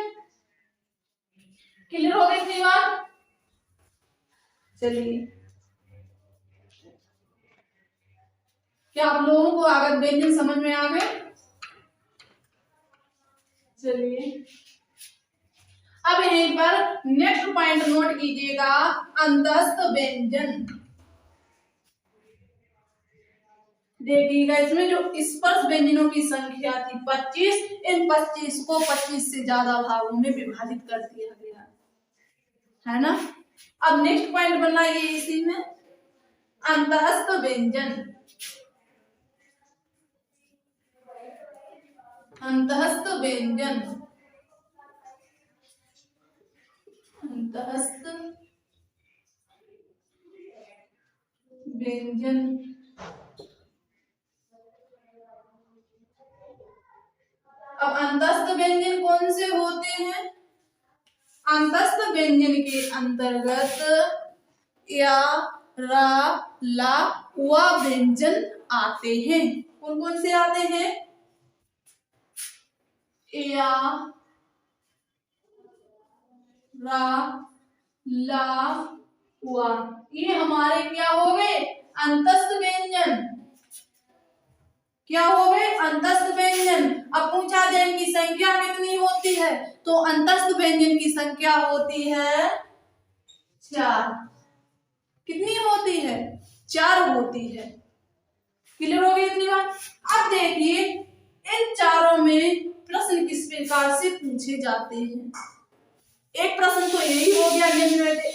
क्लियर हो गई इतनी बात। चलिए, क्या आप लोगों को आगत व्यंजन समझ में आ गए। चलिए, अब यहीं पर नेक्स्ट पॉइंट नोट कीजिएगा, अंतस्थ व्यंजन। देखिएगा इसमें जो स्पर्श व्यंजनों की संख्या थी 25, इन 25 को 25 से ज्यादा भागों में विभाजित कर दिया गया है ना। अब नेक्स्ट पॉइंट बनाइए इसी में, अंतस्थ व्यंजन। अंतस्थ व्यंजन, अंतस्थ व्यंजन। अब अंतस्थ व्यंजन कौन से होते हैं, अंतस्थ व्यंजन के अंतर्गत या, रा, ला, वा व्यंजन आते हैं। कौन कौन से आते हैं, या, रा, ला, वा, ये हमारे क्या हो गए, अंतस्थ व्यंजन। क्या हो गए, अंतस्थ व्यंजन। अब पूछा जाए इनकी संख्या कितनी होती है, तो अंतस्थ व्यंजन की संख्या होती है 4। कितनी होती है, 4 होती है। क्लियर हो गई इतनी बात। अब देखिए इन चारों में प्रश्न किस प्रकार से पूछे जाते हैं। एक प्रश्न तो यही हो गया,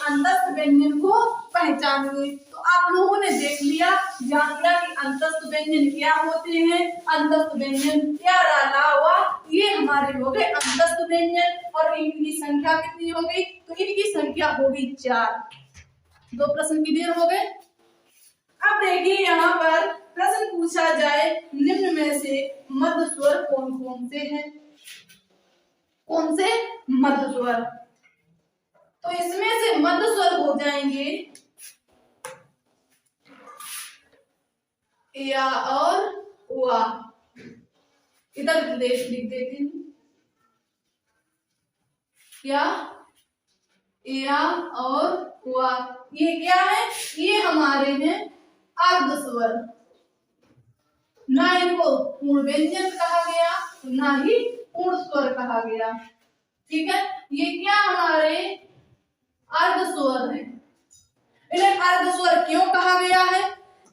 अंतस्थ व्यंजन को पहचानिए। तो आप लोगों ने देख लिया, जान लिया कि अंतस्थ व्यंजन क्या होते हैं। अंतस्थ व्यंजन क्या, रा, ला, वा, ये हमारे हो गए अंतस्थ व्यंजन। और इनकी संख्या कितनी हो गई, तो इनकी संख्या हो गई 4। 2 प्रश्न क्लियर हो गए। अब देखिए यहाँ पर प्रश्न पूछा जाए, निम्न में से मध्य स्वर कौन कौन से हैं। कौन से, मध्य स्वर। तो इसमें से मध्य स्वर हो जाएंगे या और वा। इधर लिख देती हूँ, क्या, या और वा। ये क्या है, ये हमारे हैं अर्ध स्वर। ना इनको पूर्ण व्यंजन कहा गया, ना ही पूर्ण स्वर कहा गया। ठीक है, ये क्या हमारे अर्ध स्वर है। इन्हें अर्ध स्वर क्यों कहा गया है,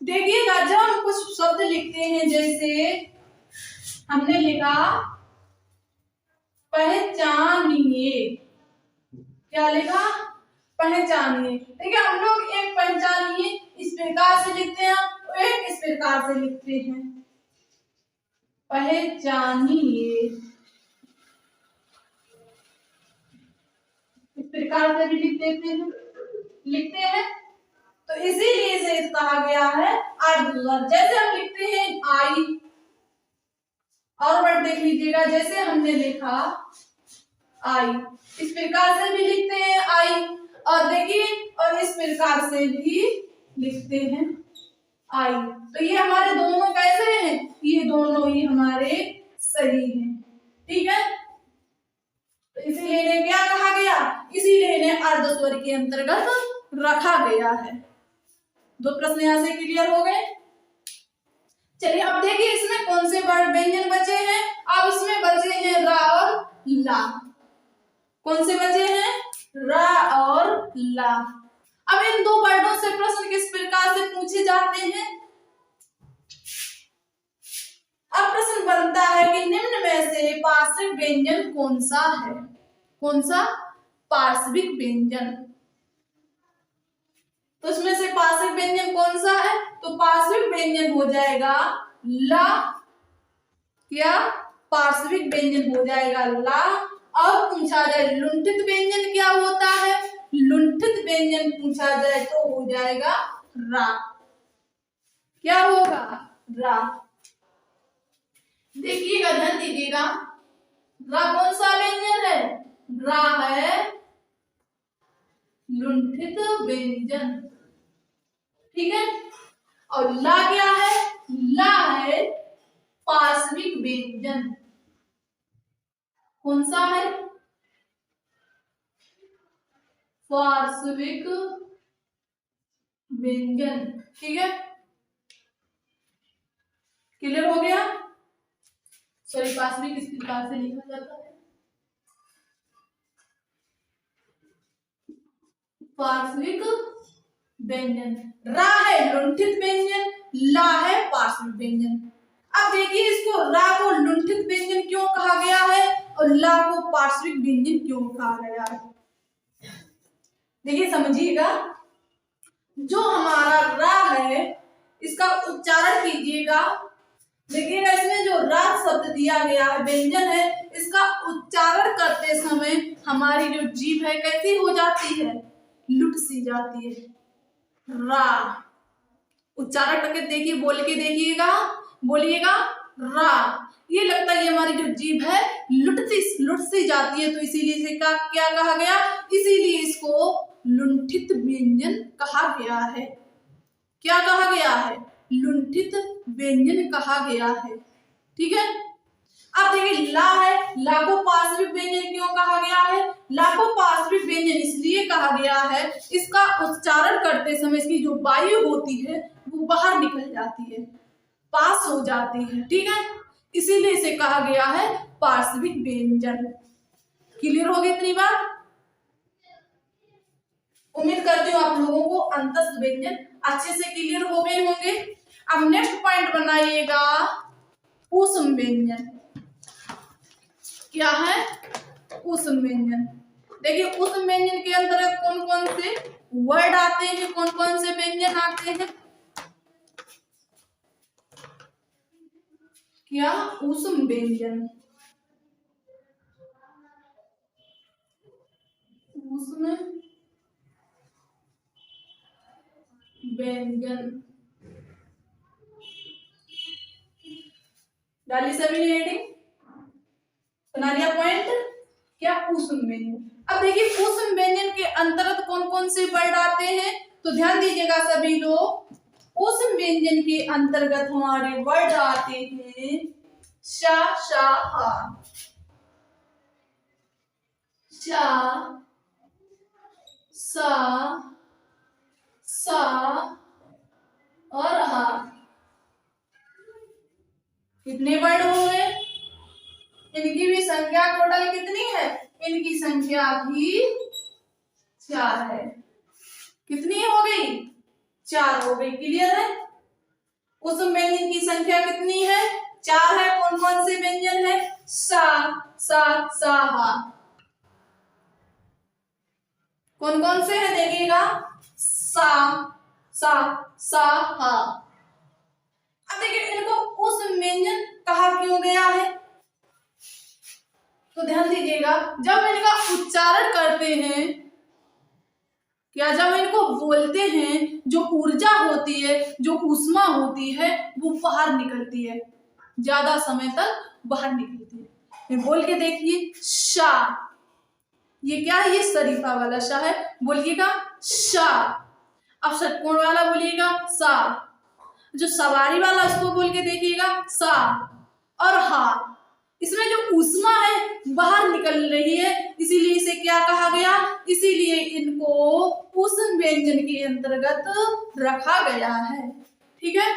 देखिएगा जब हम कुछ शब्द लिखते हैं, जैसे हमने लिखा पहचानिए, क्या लिखा, पहचानिए। ठीक है, हम लोग एक पहचानिए इस प्रकार से लिखते हैं, एक इस प्रकार से लिखते हैं, पहचानिए इस प्रकार से भी लिखते हैं। तो इसीलिए इसे कहा गया है अर्ध स्वर। जैसे हम लिखते हैं आई, और वर्ड देख लीजिएगा, जैसे हमने लिखा आई, इस प्रकार से भी लिखते हैं आई, और देखिए और इस प्रकार से भी लिखते हैं आई। तो ये हमारे दोनों कैसे हैं, ये दोनों ही हमारे सही हैं, ठीक है। तो इसीलिए इन्हें क्या कहा गया, इसीलिए इन्हें अर्धस्वर के अंतर्गत रखा गया है। दो प्रश्न यहां से क्लियर हो गए। चलिए अब देखिए इसमें कौन से वर्ण व्यंजन बचे हैं। अब इसमें बचे हैं रा और ला। कौन से बचे हैं, रा और ला। अब इन दो वर्णों से प्रश्न किस प्रकार से पूछे जाते हैं। अब प्रश्न बनता है कि निम्न में से पार्श्विक व्यंजन कौन सा है। कौन सा, पार्श्विक व्यंजन। तो इसमें से पार्श्विक व्यंजन कौन सा है, तो पार्श्विक व्यंजन हो जाएगा ला। क्या, पार्श्विक व्यंजन हो जाएगा ला। और पूछा जाए लुंठित व्यंजन क्या होता है, लुंठित व्यंजन पूछा जाए तो हो जाएगा रा। क्या होगा, रा। देखिएगा, ध्यान दीजिएगा, रा कौन सा व्यंजन है, रा है लुंठित व्यंजन, ठीक है। और ला क्या है, ला है पार्श्विक व्यंजन। कौन सा है, पार्श्विक व्यंजन, ठीक है। क्लियर हो गया। सॉरी, पार्श्विक किस प्रकार से लिखा जाता है, पार्श्विक व्यंजन। रा है लुंठित व्यंजन, ला है पार्श्विक व्यंजन। अब देखिए इसको रा को लुंठित व्यंजन क्यों कहा गया है और ला को पार्श्विक व्यंजन क्यों कहा गया है। देखिए समझिएगा, जो हमारा रा है इसका उच्चारण कीजिएगा। देखिएगा इसमें जो रा शब्द दिया गया है, व्यंजन है, इसका उच्चारण करते समय हमारी जो जीभ है कैसी हो जाती है, लुट सी जाती है। रा उच्चारण करके देखिए, बोल के देखिएगा, बोलिएगा रा। ये लगता है ये हमारी जो जीभ है लुट सी जाती है, तो इसीलिए इसे क्या कहा गया, इसीलिए इसको लुंठित व्यंजन कहा गया है। क्या कहा गया है, लुंठित व्यंजन कहा गया है, ठीक है। अब देखिए ला है, ला को पार्श्विक व्यंजन क्यों कहा गया है, ला को पार्श्विक व्यंजन इसलिए कहा गया है, इसका उच्चारण करते समय इसकी जो वायु होती है वो बाहर निकल जाती है, पास हो जाती है, ठीक है। इसीलिए इसे कहा गया है पार्श्विक व्यंजन। क्लियर हो गई इतनी बात। उम्मीद करती हूँ आप लोगों को अंतस्थ व्यंजन अच्छे से क्लियर हो गए होंगे। अब नेक्स्ट पॉइंट बनाइएगा ऊष्म व्यंजन। क्या है, ऊष्म व्यंजन। देखिए ऊष्म व्यंजन के अंतर्गत कौन कौन से वर्ड आते हैं, कौन कौन से व्यंजन आते हैं। क्या, ऊष्म व्यंजन, ऊष्म व्यंजन। डाली सभी ने हेडिंग, बना लिया पॉइंट। क्या, ऊष्म व्यंजन। अब देखिए ऊष्म व्यंजन के अंतर्गत कौन कौन से वर्ड आते हैं, तो ध्यान दीजिएगा सभी लोग। ऊष्म व्यंजन के अंतर्गत हमारे वर्ड आते हैं शा, शा, हा, शा, सा, सा और हा। कितने वर्ड हो गए, इनकी भी संख्या टोटल कितनी है, इनकी संख्या भी 4 है। कितनी हो गई, 4 हो गई। क्लियर है। ऊष्म व्यंजन की संख्या कितनी है, 4 है। कौन कौन से व्यंजन है, सा, सा, सा, हा। कौन कौन से है देखिएगा, सा, सा, सा, हा। अब देखिए इनको ऊष्म व्यंजन कहा क्यों गया है, तो ध्यान दीजिएगा, जब इनका उच्चारण करते हैं, क्या जब इनको बोलते हैं, जो ऊर्जा होती है, जो ऊष्मा होती है वो बाहर निकलती है, ज्यादा समय तक बाहर निकलती है। ये बोल के देखिए, शा, ये क्या है, ये शरीफा वाला शा है, बोलिएगा शा। अब षटकोण वाला बोलिएगा सा, जो सवारी वाला उसको बोल के देखिएगा सा और हा। इसमें जो ऊष्मा है बाहर निकल रही है, इसीलिए इसे क्या कहा गया, इसीलिए इनको ऊष्म व्यंजन के अंतर्गत रखा गया है। ठीक है,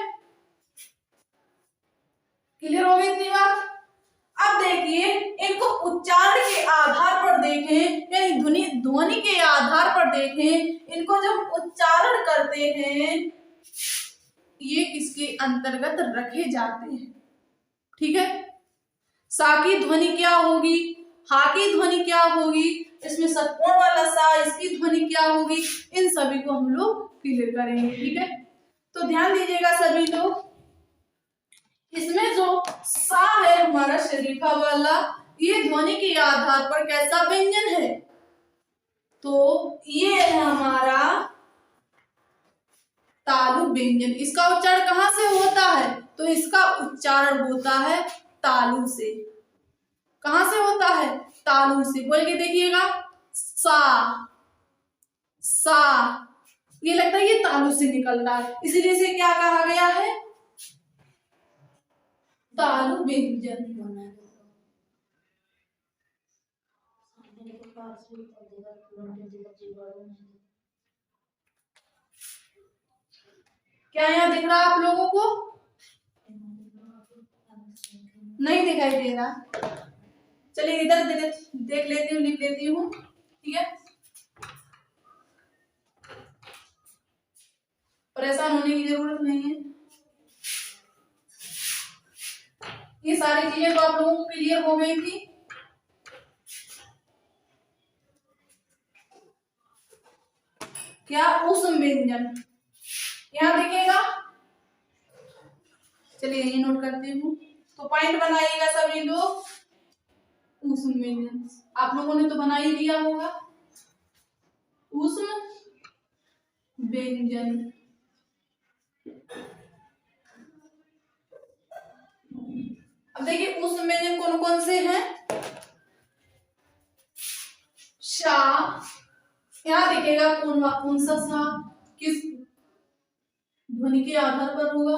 क्लियर हो गई इतनी बात। अब देखिए इनको उच्चारण के आधार पर देखें, यानी ध्वनि के आधार पर देखें, इनको जब उच्चारण करते हैं ये किसके अंतर्गत रखे जाते हैं। ठीक है, सा की ध्वनि क्या होगी, हा की ध्वनि क्या होगी, इसमें षटकोण वाला सा इसकी ध्वनि क्या होगी, इन सभी को हम लोग क्लियर करेंगे। ठीक है, तो ध्यान दीजिएगा सभी लोग, इसमें जो सा है हमारा शरीफा वाला, ये ध्वनि के आधार पर कैसा व्यंजन है, तो ये है हमारा तालु व्यंजन। इसका उच्चारण कहाँ से होता है, तो इसका उच्चारण होता है तालु से। कहां से होता है, तालु से। बोल के देखिएगा सा, सा, ये लगता है ये तालु से निकल रहा है, इसीलिए इसे क्या कहा गया है, तालु व्यंजन। क्या यहाँ दिख रहा आप लोगों को, नहीं दिखाई दे रहा, चलिए इधर देख लेती हूँ, लिख लेती हूँ। ठीक है, परेशान होने की जरूरत नहीं है, ये सारी चीजें तो आप लोगों को क्लियर हो गई थी। क्या ऊष्म व्यंजन, यहाँ देखिएगा, चलिए ये नोट करती हूँ, तो पॉइंट बनाइएगा सभी लोग। ऊष्म व्यंजन आप लोगों ने तो बना ही दिया होगा, ऊष्म व्यंजन। अब देखिए ऊष्म व्यंजन कौन कौन से हैं, शा, यहाँ देखिएगा कौन सा सा किस ध्वनि के आधार पर होगा,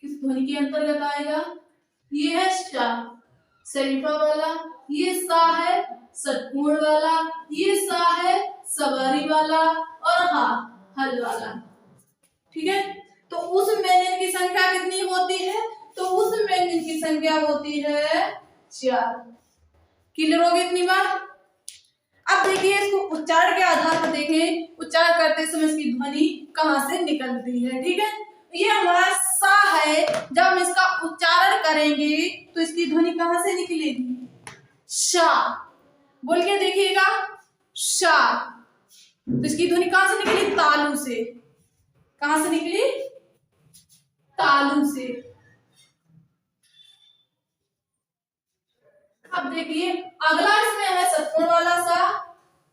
किस ध्वनि के अंतर्गत आएगा, ये है शा शरीफा वाला, ये सा है षटकोण वाला, ये सा है सवारी वाला, और हा हल वाला। ठीक है, तो उस व्यंजन की संख्या कितनी होती है, तो उस व्यंजन की संख्या होती है 4। क्लियर हो गई इतनी बात। अब देखिए इसको उच्चारण के आधार पर देखें, उच्चारण करते समय इसकी ध्वनि कहां से निकलती है। ठीक है, ये हमारा सा है, जब हम इसका उच्चारण करेंगे तो इसकी ध्वनि कहां से निकलेगी, शा। बोल के देखिएगा शा, तो इसकी ध्वनि कहां से निकली, तालु से। कहां से निकली, तालु से। अब देखिए अगला इसमें है षटकोण वाला सा,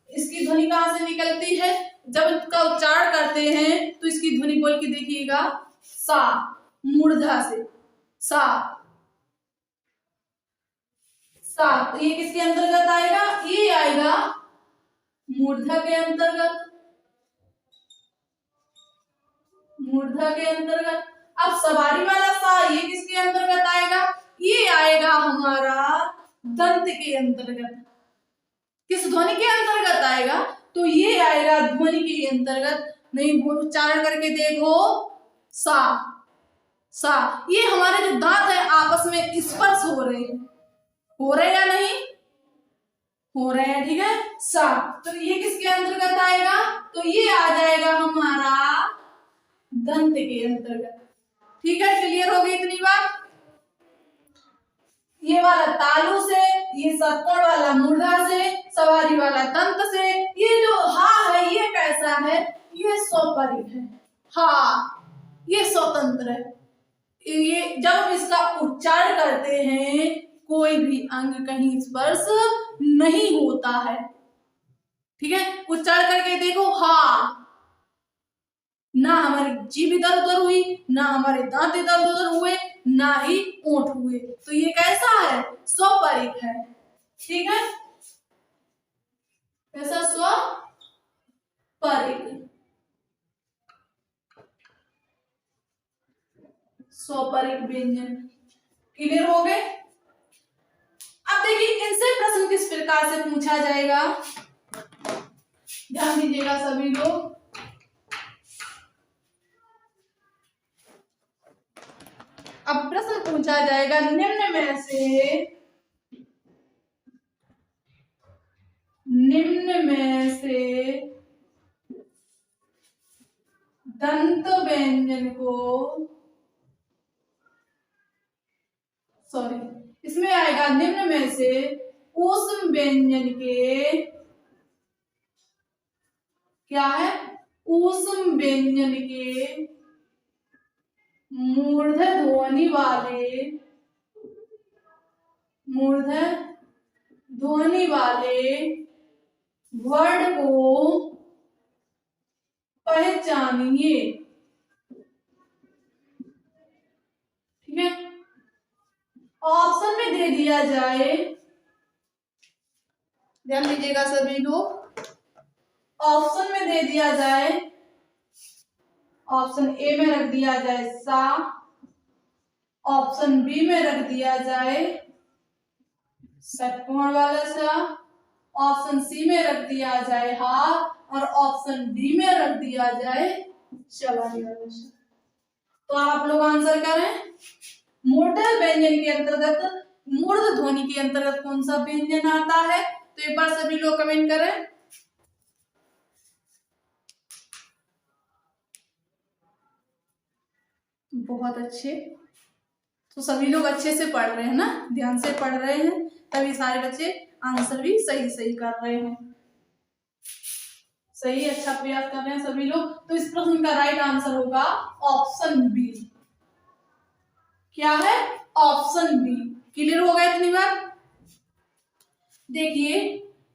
इसकी ध्वनि कहां से निकलती है, जब इसका उच्चारण करते हैं तो इसकी ध्वनि बोल के देखिएगा सा, मूर्धा से, सा, सा। तो ये किसके अंतर्गत आएगा, ये आएगा मूर्धा के अंतर्गत, मूर्धा के अंतर्गत। अब सवारी वाला सा ये किसके अंतर्गत आएगा, ये आएगा हमारा दंत के अंतर्गत। किस ध्वनि के अंतर्गत आएगा, तो ये आएगा ध्वनि के अंतर्गत। नहीं उच्चारण करके देखो सा, सा। ये हमारे जो दांत है आपस में स्पर्श हो रहे हैं, हो रहे या नहीं हो रहे हैं। ठीक है, सा, तो ये किसके अंतर्गत आएगा, तो ये आ जाएगा हमारा दंत के अंतर्गत। ठीक है, क्लियर हो गई इतनी बात। ये वाला तालु से, ये षटकोण वाला मूर्धा से, सवारी वाला दंत से। ये जो हा है ये कैसा है, ये स्वपरिक है, हा ये स्वतंत्र है। ये जब हम इसका उच्चारण करते हैं कोई भी अंग कहीं स्पर्श नहीं होता है। ठीक है, उच्चारण करके देखो हा, ना हमारी जीभ इधर उधर हुई, ना हमारे दांत इधर उधर हुए, ना ही ओंठ हुए, तो ये कैसा है, स्वपरिक है। ठीक है, कैसा, स्वपरिक। स्वपरिक व्यंजन। क्लियर हो गए? अब देखिए इनसे प्रश्न किस प्रकार से पूछा जाएगा, ध्यान दीजिएगा सभी लोग। अब प्रश्न पूछा जाएगा निम्न में से दंत व्यंजन को, सॉरी इसमें आएगा निम्न में से ऊष्म व्यंजन के, क्या है, ऊष्म व्यंजन के मूर्धन्य ध्वनि वाले वर्ड को पहचानिए। ठीक है, ऑप्शन में दे दिया जाए, ध्यान दीजिएगा सभी लोग। ऑप्शन में दे दिया जाए, ऑप्शन ए में रख दिया जाए सा, ऑप्शन बी में रख दिया जाए षटकोण वाला सा, ऑप्शन सी में रख दिया जाए हा, और ऑप्शन डी में रख दिया जाए चवाली वाला सा। तो आप लोग आंसर करें। मूर्धन्य व्यंजन के अंतर्गत, मूर्ध ध्वनि के अंतर्गत कौन सा व्यंजन आता है? तो एक बार सभी लोग कमेंट करें। बहुत अच्छे, तो सभी लोग अच्छे से पढ़ रहे हैं ना, ध्यान से पढ़ रहे हैं, तभी सारे बच्चे आंसर भी सही कर रहे हैं। सही, अच्छा प्रयास कर रहे हैं सभी लोग। तो इस प्रश्न का राइट आंसर होगा ऑप्शन बी। क्या है? Option B. क्लियर हो गया इतनी बार? देखिए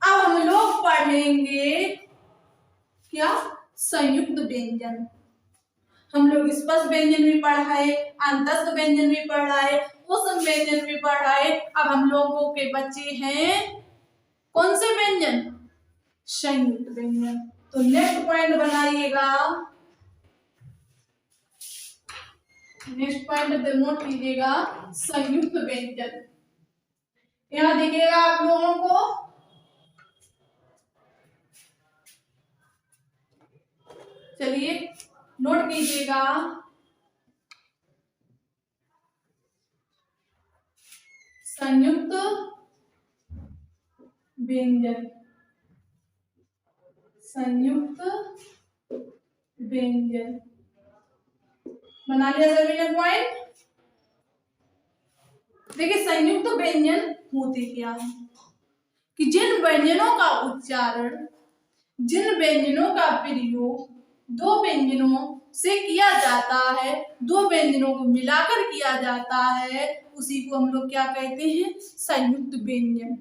अब हम लोग पढ़ेंगे क्या, संयुक्त व्यंजन। हम लोग स्पष्ट व्यंजन भी पढ़ा है, अंतस्थ व्यंजन भी पढ़ा है, ऊष्म व्यंजन भी पढ़ा है। अब हम लोगों के बच्चे हैं कौन से व्यंजन? संयुक्त व्यंजन। तो नेक्स्ट पॉइंट बनाइएगा, नेक्स्ट पॉइंट नोट कीजिएगा, संयुक्त व्यंजन। यहां दिखेगा आप लोगों को, चलिए नोट कीजिएगा, संयुक्त व्यंजन, संयुक्त व्यंजन बना लिया सभी ने पॉइंट। देखिए संयुक्त व्यंजन होते क्या है कि जिन व्यंजनों का उच्चारण, जिन व्यंजनों का प्रयोग दो व्यंजनों से किया जाता है, दो व्यंजनों को मिलाकर किया जाता है, उसी को हम लोग क्या कहते हैं? संयुक्त व्यंजन।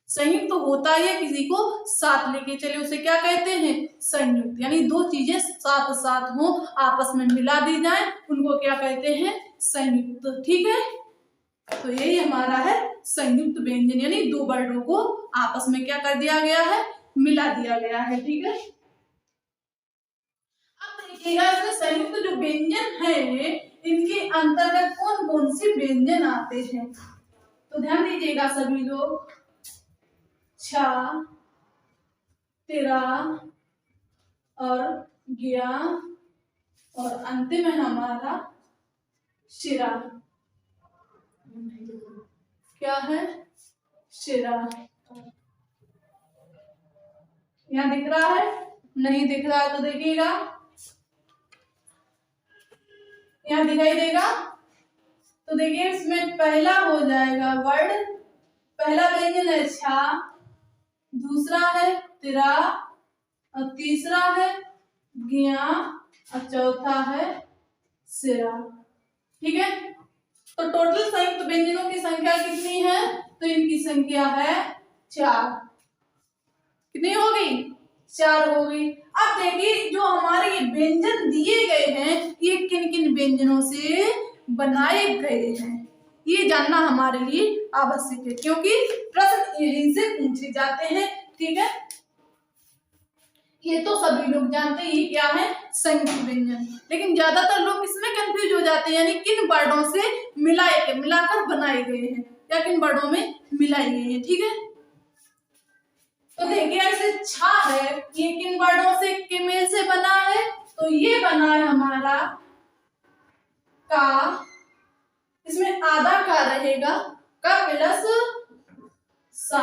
संयुक्त होता है किसी को साथ लेके चले, उसे क्या कहते हैं? संयुक्त। यानी दो चीजें साथ साथ हो, आपस में मिला दी जाए, उनको क्या कहते हैं? संयुक्त। ठीक है, तो यही हमारा है संयुक्त व्यंजन, यानी दो वर्डों को आपस में क्या कर दिया गया है? मिला दिया गया है। ठीक है, अब देखिएगा इसमें संयुक्त जो व्यंजन है इनके अंतर्गत कौन कौन से व्यंजन आते हैं। तो ध्यान दीजिएगा सभी लोग, छा, तिरा और ज्ञा और अंतिम है हमारा शिरा। क्या है? शिरा। यहाँ दिख रहा है? नहीं दिख रहा है तो देखिएगा, यहाँ दिखाई देगा। तो देखिए इसमें पहला हो जाएगा वर्ड, पहला व्यंजन है छा, दूसरा है तिरा और तीसरा है ज्ञा और चौथा है सिरा। ठीक है, तो टोटल संयुक्त व्यंजनों की संख्या कितनी है? तो इनकी संख्या है 4। कितनी हो गई? 4 हो गई। अब देखिए जो हमारे ये व्यंजन दिए गए हैं ये किन किन व्यंजनों से बनाए गए हैं, ये जानना हमारे लिए आवश्यक है, क्योंकि प्रश्न यहीं से पूछे जाते हैं। ठीक है, ये तो सभी लोग जानते हैं ये क्या है, संयुक्त व्यंजन। लेकिन ज्यादातर लोग इसमें कंफ्यूज हो जाते हैं, यानी किन वर्डों से मिलाकर बनाए गए हैं या किन वर्डों में मिलाए गए हैं। ठीक है, तो देखिए ऐसे छा है, ये किन वर्डों से के मेल से बना है, तो ये बना है हमारा का, इसमें आधा का रहेगा, का प्लस सा,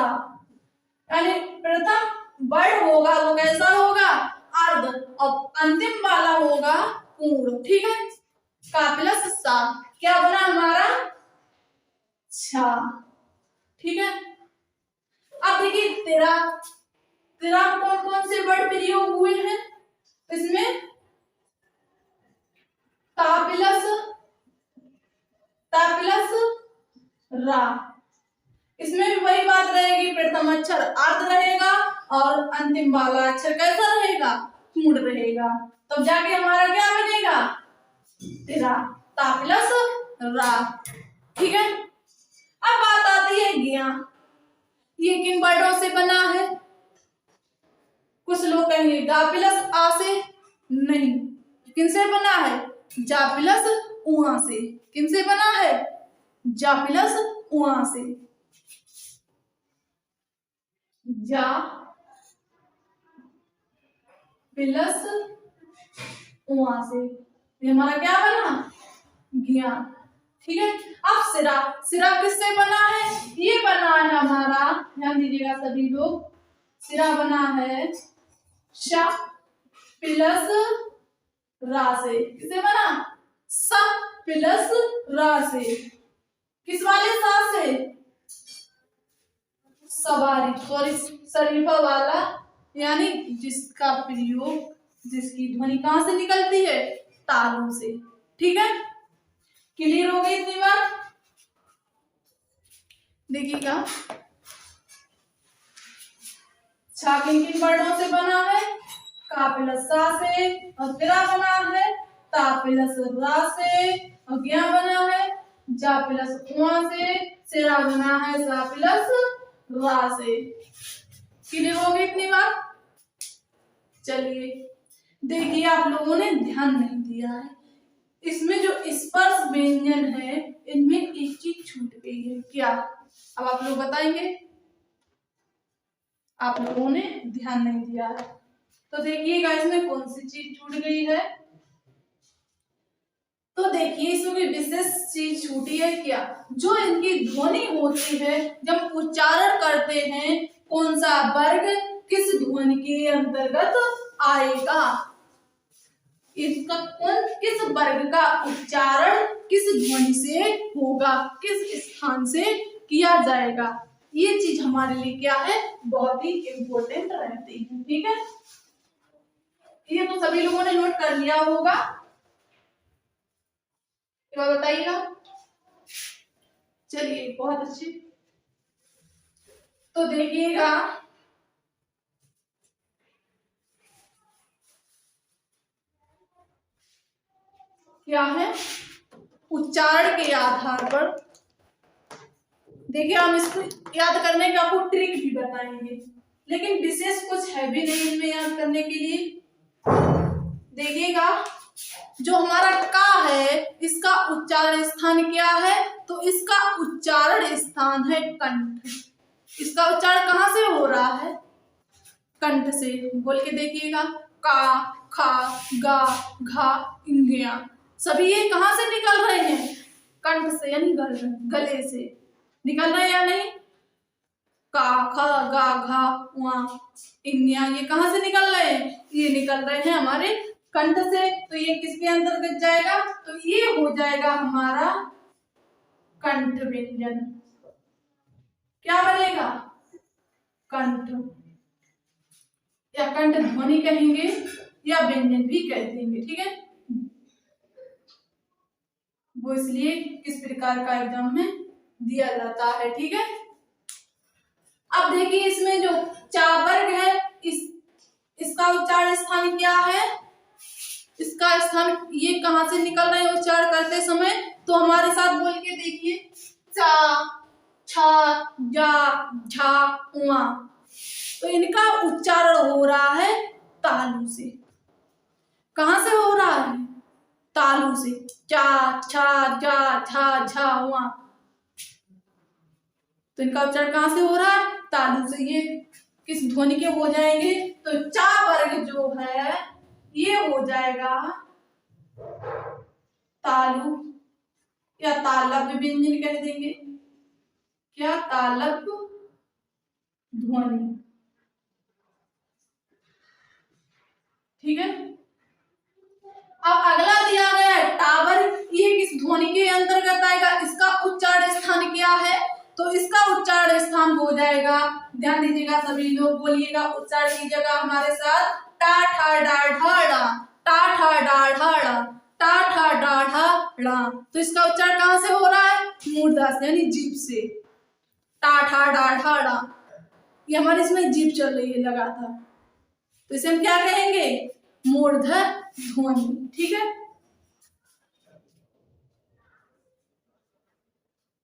यानी प्रथम वर्ड होगा वो कैसा होगा, अर्ध, और अंतिम वाला होगा पूर्ण। ठीक है, का प्लस सा क्या बना हमारा, छा। ठीक है, अब देखिए तेरा तेरा कौन कौन से वर्ड प्रयोग हुए हैं, इसमें ता प्लस रा, इसमें भी वही बात रहेगी, प्रथम अक्षर अर्ध रहेगा और अंतिम वाला अक्षर कैसा रहेगा, पूर्ण रहेगा, तब जाके हमारा क्या बनेगा, तेरा, ता प्लस रा। ठीक है, अब बात आती है ज्ञा, ये किन वर्डों से बना है, कुछ लोग कहेंगे गा प्लस आ से, नहीं, किनसे बना है, जा प्लस उआ से, किनसे बना है, जा प्लस उआ से, जा प्लस उआ से, ये हमारा क्या बना, ज्ञा। ठीक है, अब सिरा, सिरा किससे बना है, ये बना है हमारा, ध्यान दीजिएगा सभी लोग, सिरा बना है श प्लस रा से, किससे बना, स प्लस रा से, किस वाले सा से, सवारी सॉरी शरीफा वाला, यानी जिसका प्रयोग, जिसकी ध्वनि कहां से निकलती है, तालू से। ठीक है, क्लियर हो गई इतनी बात। देखिएगा छा किन किन वर्डों से बना है, का प्लस सा से, और तेरा बना है ता प्लस रा से, और ज्ञा बना है जा प्लस उआ से, सेरा बना है सा प्लस रा से। क्लियर हो गई इतनी बात। चलिए देखिए, आप लोगों ने ध्यान नहीं दिया है, इसमें जो स्पर्श व्यंजन है इनमें एक चीज छूट गई है, क्या, अब आप लोग बताएंगे, आप लोगों ने ध्यान नहीं दिया है, तो देखिएगा इसमें कौन सी चीज छूट गई है, तो देखिए इसमें कोई विशेष चीज छूटी है क्या, जो इनकी ध्वनि होती है जब उच्चारण करते हैं, कौन सा वर्ग किस ध्वनि के अंतर्गत आएगा, इसका कौन किस वर्ग का उच्चारण किस ध्वनि से होगा, किस स्थान से किया जाएगा, ये चीज हमारे लिए क्या है, बहुत ही इम्पोर्टेंट रहती है। ठीक है, ये तो सभी लोगों ने नोट कर लिया होगा, क्या बताइएगा। चलिए बहुत अच्छी, तो देखिएगा क्या है, उच्चारण के आधार पर, देखिए हम इसको याद करने का आपको ट्रिक भी बताएंगे, लेकिन विशेष कुछ है भी नहीं इनमें याद करने के लिए। देखिएगा जो हमारा का है, इसका उच्चारण स्थान क्या है, तो इसका उच्चारण स्थान है कंठ, इसका उच्चारण कहां से हो रहा है, कंठ से। बोल के देखिएगा, का, खा, गा, घा, इंगिया, सभी ये कहां से निकल रहे हैं, कंठ से, यानी गले से निकल रहे हैं या नहीं, का, खा, गा, घा, उआ, इंगिया, ये कहां से निकल रहे हैं, ये निकल रहे हैं हमारे कंठ से, तो ये किसके अंतर्गत जाएगा, तो ये हो जाएगा हमारा कंठ व्यंजन, क्या बनेगा, कंठ, या कंठ ध्वनि कहेंगे या व्यंजन भी कह देंगे। ठीक है, वो इसलिए किस प्रकार का एग्जाम में दिया जाता है। ठीक है, अब देखिए इसमें जो चा वर्ग है, इसका उच्चारण स्थान क्या है, इसका स्थान ये कहां से निकल रहे हैं उच्चारण करते समय, तो हमारे साथ बोल के देखिए, चा, छा, जा, झा, उआ, तो इनका उच्चारण हो रहा है तालु से। कहां से हो रहा है? तालु से। चा छा जा झा झा वहां, तो इनका उच्चारण कहां से हो रहा है? तालु से। ये किस ध्वनि के हो जाएंगे? तो चा वर्ग जो है ये हो जाएगा तालु या तालव्य व्यंजन कह देंगे। क्या? तालव्य ध्वनि। ठीक है। अब अगला दिया गया है टावर। ये किस ध्वनि के अंतर्गत आएगा? इसका उच्चारण स्थान क्या है? तो इसका उच्चारण स्थान हो जाएगा, ध्यान दीजिएगा सभी लोग, बोलिएगा, उच्चारण की जगह हमारे साथ टा ठा डा ढा ड़ा, टा ठा डा ढा ड़ा, टा ठा डा ढा ड़ा। तो इसका उच्चारण कहां से हो रहा है? मूर्धा से, यानी जीभ से। टा ठा डा ढा ड़ा, ये हमारे इसमें जीभ चल रही है लगातार, तो इसे हम क्या कहेंगे? मूर्धा ध्वनि। ठीक है।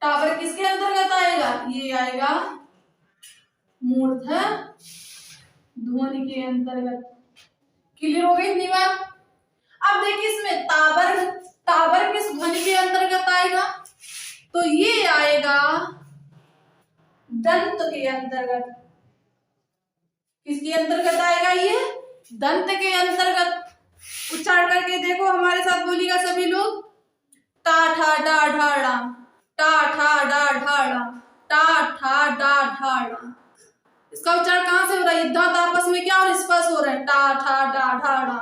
टावर किसके अंतर्गत आएगा? ये आएगा मूर्धा ध्वनि के अंतर्गत। क्लियर हो गई इतनी बात? अब देखिए इसमें तावर, तावर किस ध्वनि के अंतर्गत आएगा? तो ये आएगा दंत के अंतर्गत। किसके अंतर्गत आएगा? ये दंत के अंतर्गत। उच्चारण करके देखो, हमारे साथ बोलिएगा सभी लोग। टा ठा डा ढा ड़ा, टा ठा डा ढा ड़ा, टा ठा डा ढा ड़ा। इसका उच्चारण कहां से हो रहा है? दांत आपस में क्या और स्पर्श हो रहा है? टा ठा डा ढा ड़ा।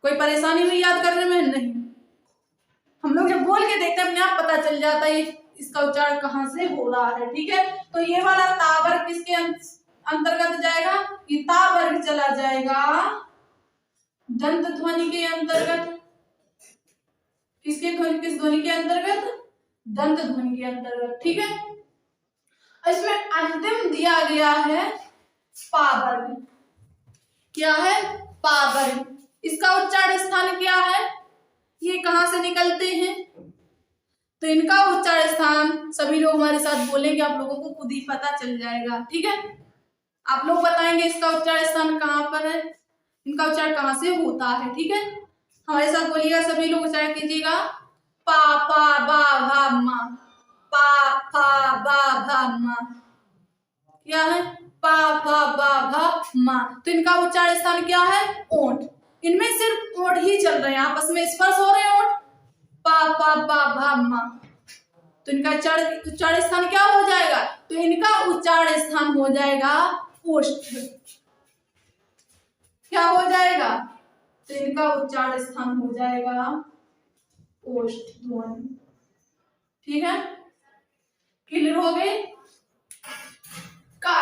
कोई परेशानी हुई याद करने में? नहीं, हम लोग जब बोल के देखते हैं अपने आप पता चल जाता है इसका उच्चारण कहां से हो रहा है। ठीक है। तो ये वाला तावर किसके अंतर्गत जाएगा? ये ता वर्ग चला जाएगा दंत ध्वनि के अंतर्गत। किसके ध्वनि, किस ध्वनि के अंतर्गत? दंत ध्वनि के अंतर्गत। ठीक है। इसमें अंतिम दिया गया है पा वर्ग। क्या है? पा वर्ग। इसका उच्चारण स्थान क्या है? ये कहां से निकलते हैं? तो इनका उच्चारण स्थान सभी लोग हमारे साथ बोलेंगे, आप लोगों को खुद ही पता चल जाएगा। ठीक है। आप लोग बताएंगे इसका उच्चारण स्थान कहां पर है, इनका उच्चारण कहां से होता है। ठीक है। हमारे साथ बोलिएगा सभी लोग, उच्चारण कीजिएगा। पा पा बा भा मा, पा फा बा भा मा। क्या है? पा फा बा भा मा। तो इनका उच्चारण स्थान क्या है? ओंठ। इनमें सिर्फ ओंठ ही चल रहे हैं, आपस में स्पर्श हो रहे हैं ओंठ। पा पा बा भा मा। तो इनका उच्चारण स्थान क्या हो जाएगा? तो इनका उच्चारण स्थान हो जाएगा ओष्ठ। क्या हो जाएगा? तो इनका उच्चारण स्थान हो जाएगा ओष्ठ ध्वनि। ठीक है। क्लियर हो गए? का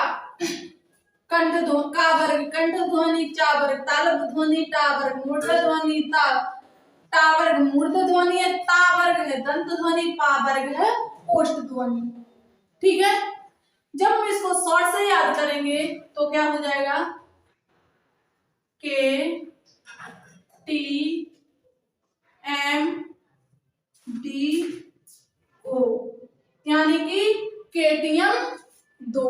कंठ ध्वनि, का वर्ग कंठ ध्वनि, चा वर्ग तालव्य ध्वनि, टा वर्ग मूर्धा ध्वनि, ता वर्ग मूर्धा ध्वनि है, ता वर्ग है दंत ध्वनि, पा वर्ग है ओष्ठ ध्वनि। ठीक है। जब हम इसको शॉर्ट से याद करेंगे तो क्या हो जाएगा? के टी एम डी ओ, यानी कि केटीएम 2।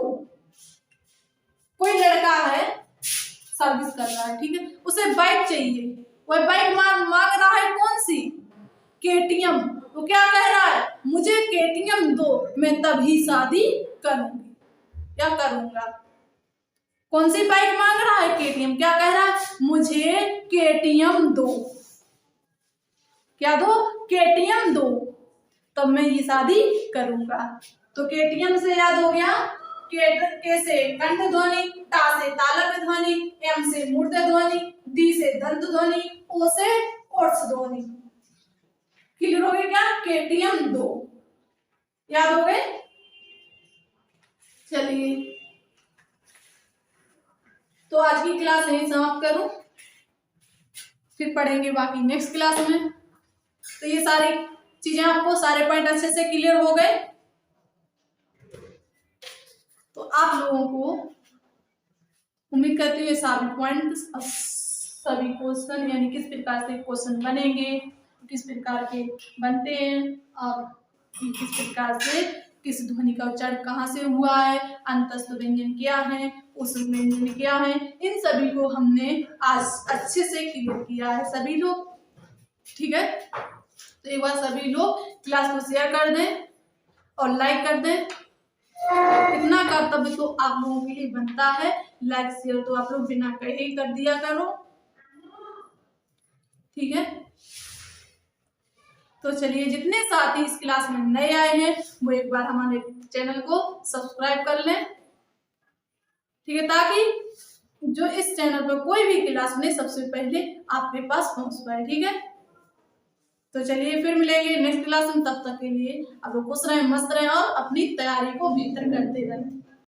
कोई लड़का है, सर्विस कर रहा है, ठीक है, उसे बाइक चाहिए, वह बाइक मांग रहा है कौन सी? केटीएम। तो क्या कह रहा है? मुझे केटीएम दो, मैं तभी शादी करूंगी या करूंगा। कौन सी बाइक मांग रहा है? केटीएम। क्या कह रहा है? मुझे केटीएम दो। क्या दो? केटीएम दो, तब मैं ये शादी करूंगा। तो केटीएम से याद हो गया, के से कंठ ध्वनि, टा से तालव्य ध्वनि, एम से मूर्धा ध्वनि, डी से दंत ध्वनि, ओ से ओष्ठ ध्वनि। क्लियर हो गया? क्या? केटीएम 2 याद हो गए? चलिए, तो आज की क्लास यही समाप्त करूं, फिर पढ़ेंगे बाकी नेक्स्ट क्लास में। तो ये सारी चीजें आपको, सारे पॉइंट अच्छे से क्लियर हो गए। तो आप लोगों को उम्मीद करती हूँ ये सारे पॉइंट, सभी क्वेश्चन, यानी किस प्रकार से क्वेश्चन बनेंगे, किस प्रकार के बनते हैं और किस प्रकार से किस ध्वनि का उच्चारण कहाँ से हुआ है, अंतस्थ व्यंजन क्या है, उष्ण व्यंजन क्या है, इन सभी को हमने आज अच्छे से क्लियर किया है सभी लोग। ठीक है, तो एक बार सभी लोग क्लास को शेयर कर दें और लाइक कर दें। इतना कर्तव्य तो आप लोगों के लिए बनता है, लाइक शेयर तो आप लोग बिना कहे ही कर दिया करो। ठीक है, तो चलिए जितने साथी इस क्लास में नए आए हैं वो एक बार हमारे चैनल को सब्सक्राइब कर लें। ठीक है, ताकि जो इस चैनल पर कोई भी क्लास में सबसे पहले आपके पास पहुंच पाए। ठीक है, तो चलिए फिर मिलेंगे नेक्स्ट क्लास में, तब तक के लिए आप लोग खुश रहें, मस्त रहें और अपनी तैयारी को बेहतर करते रहें।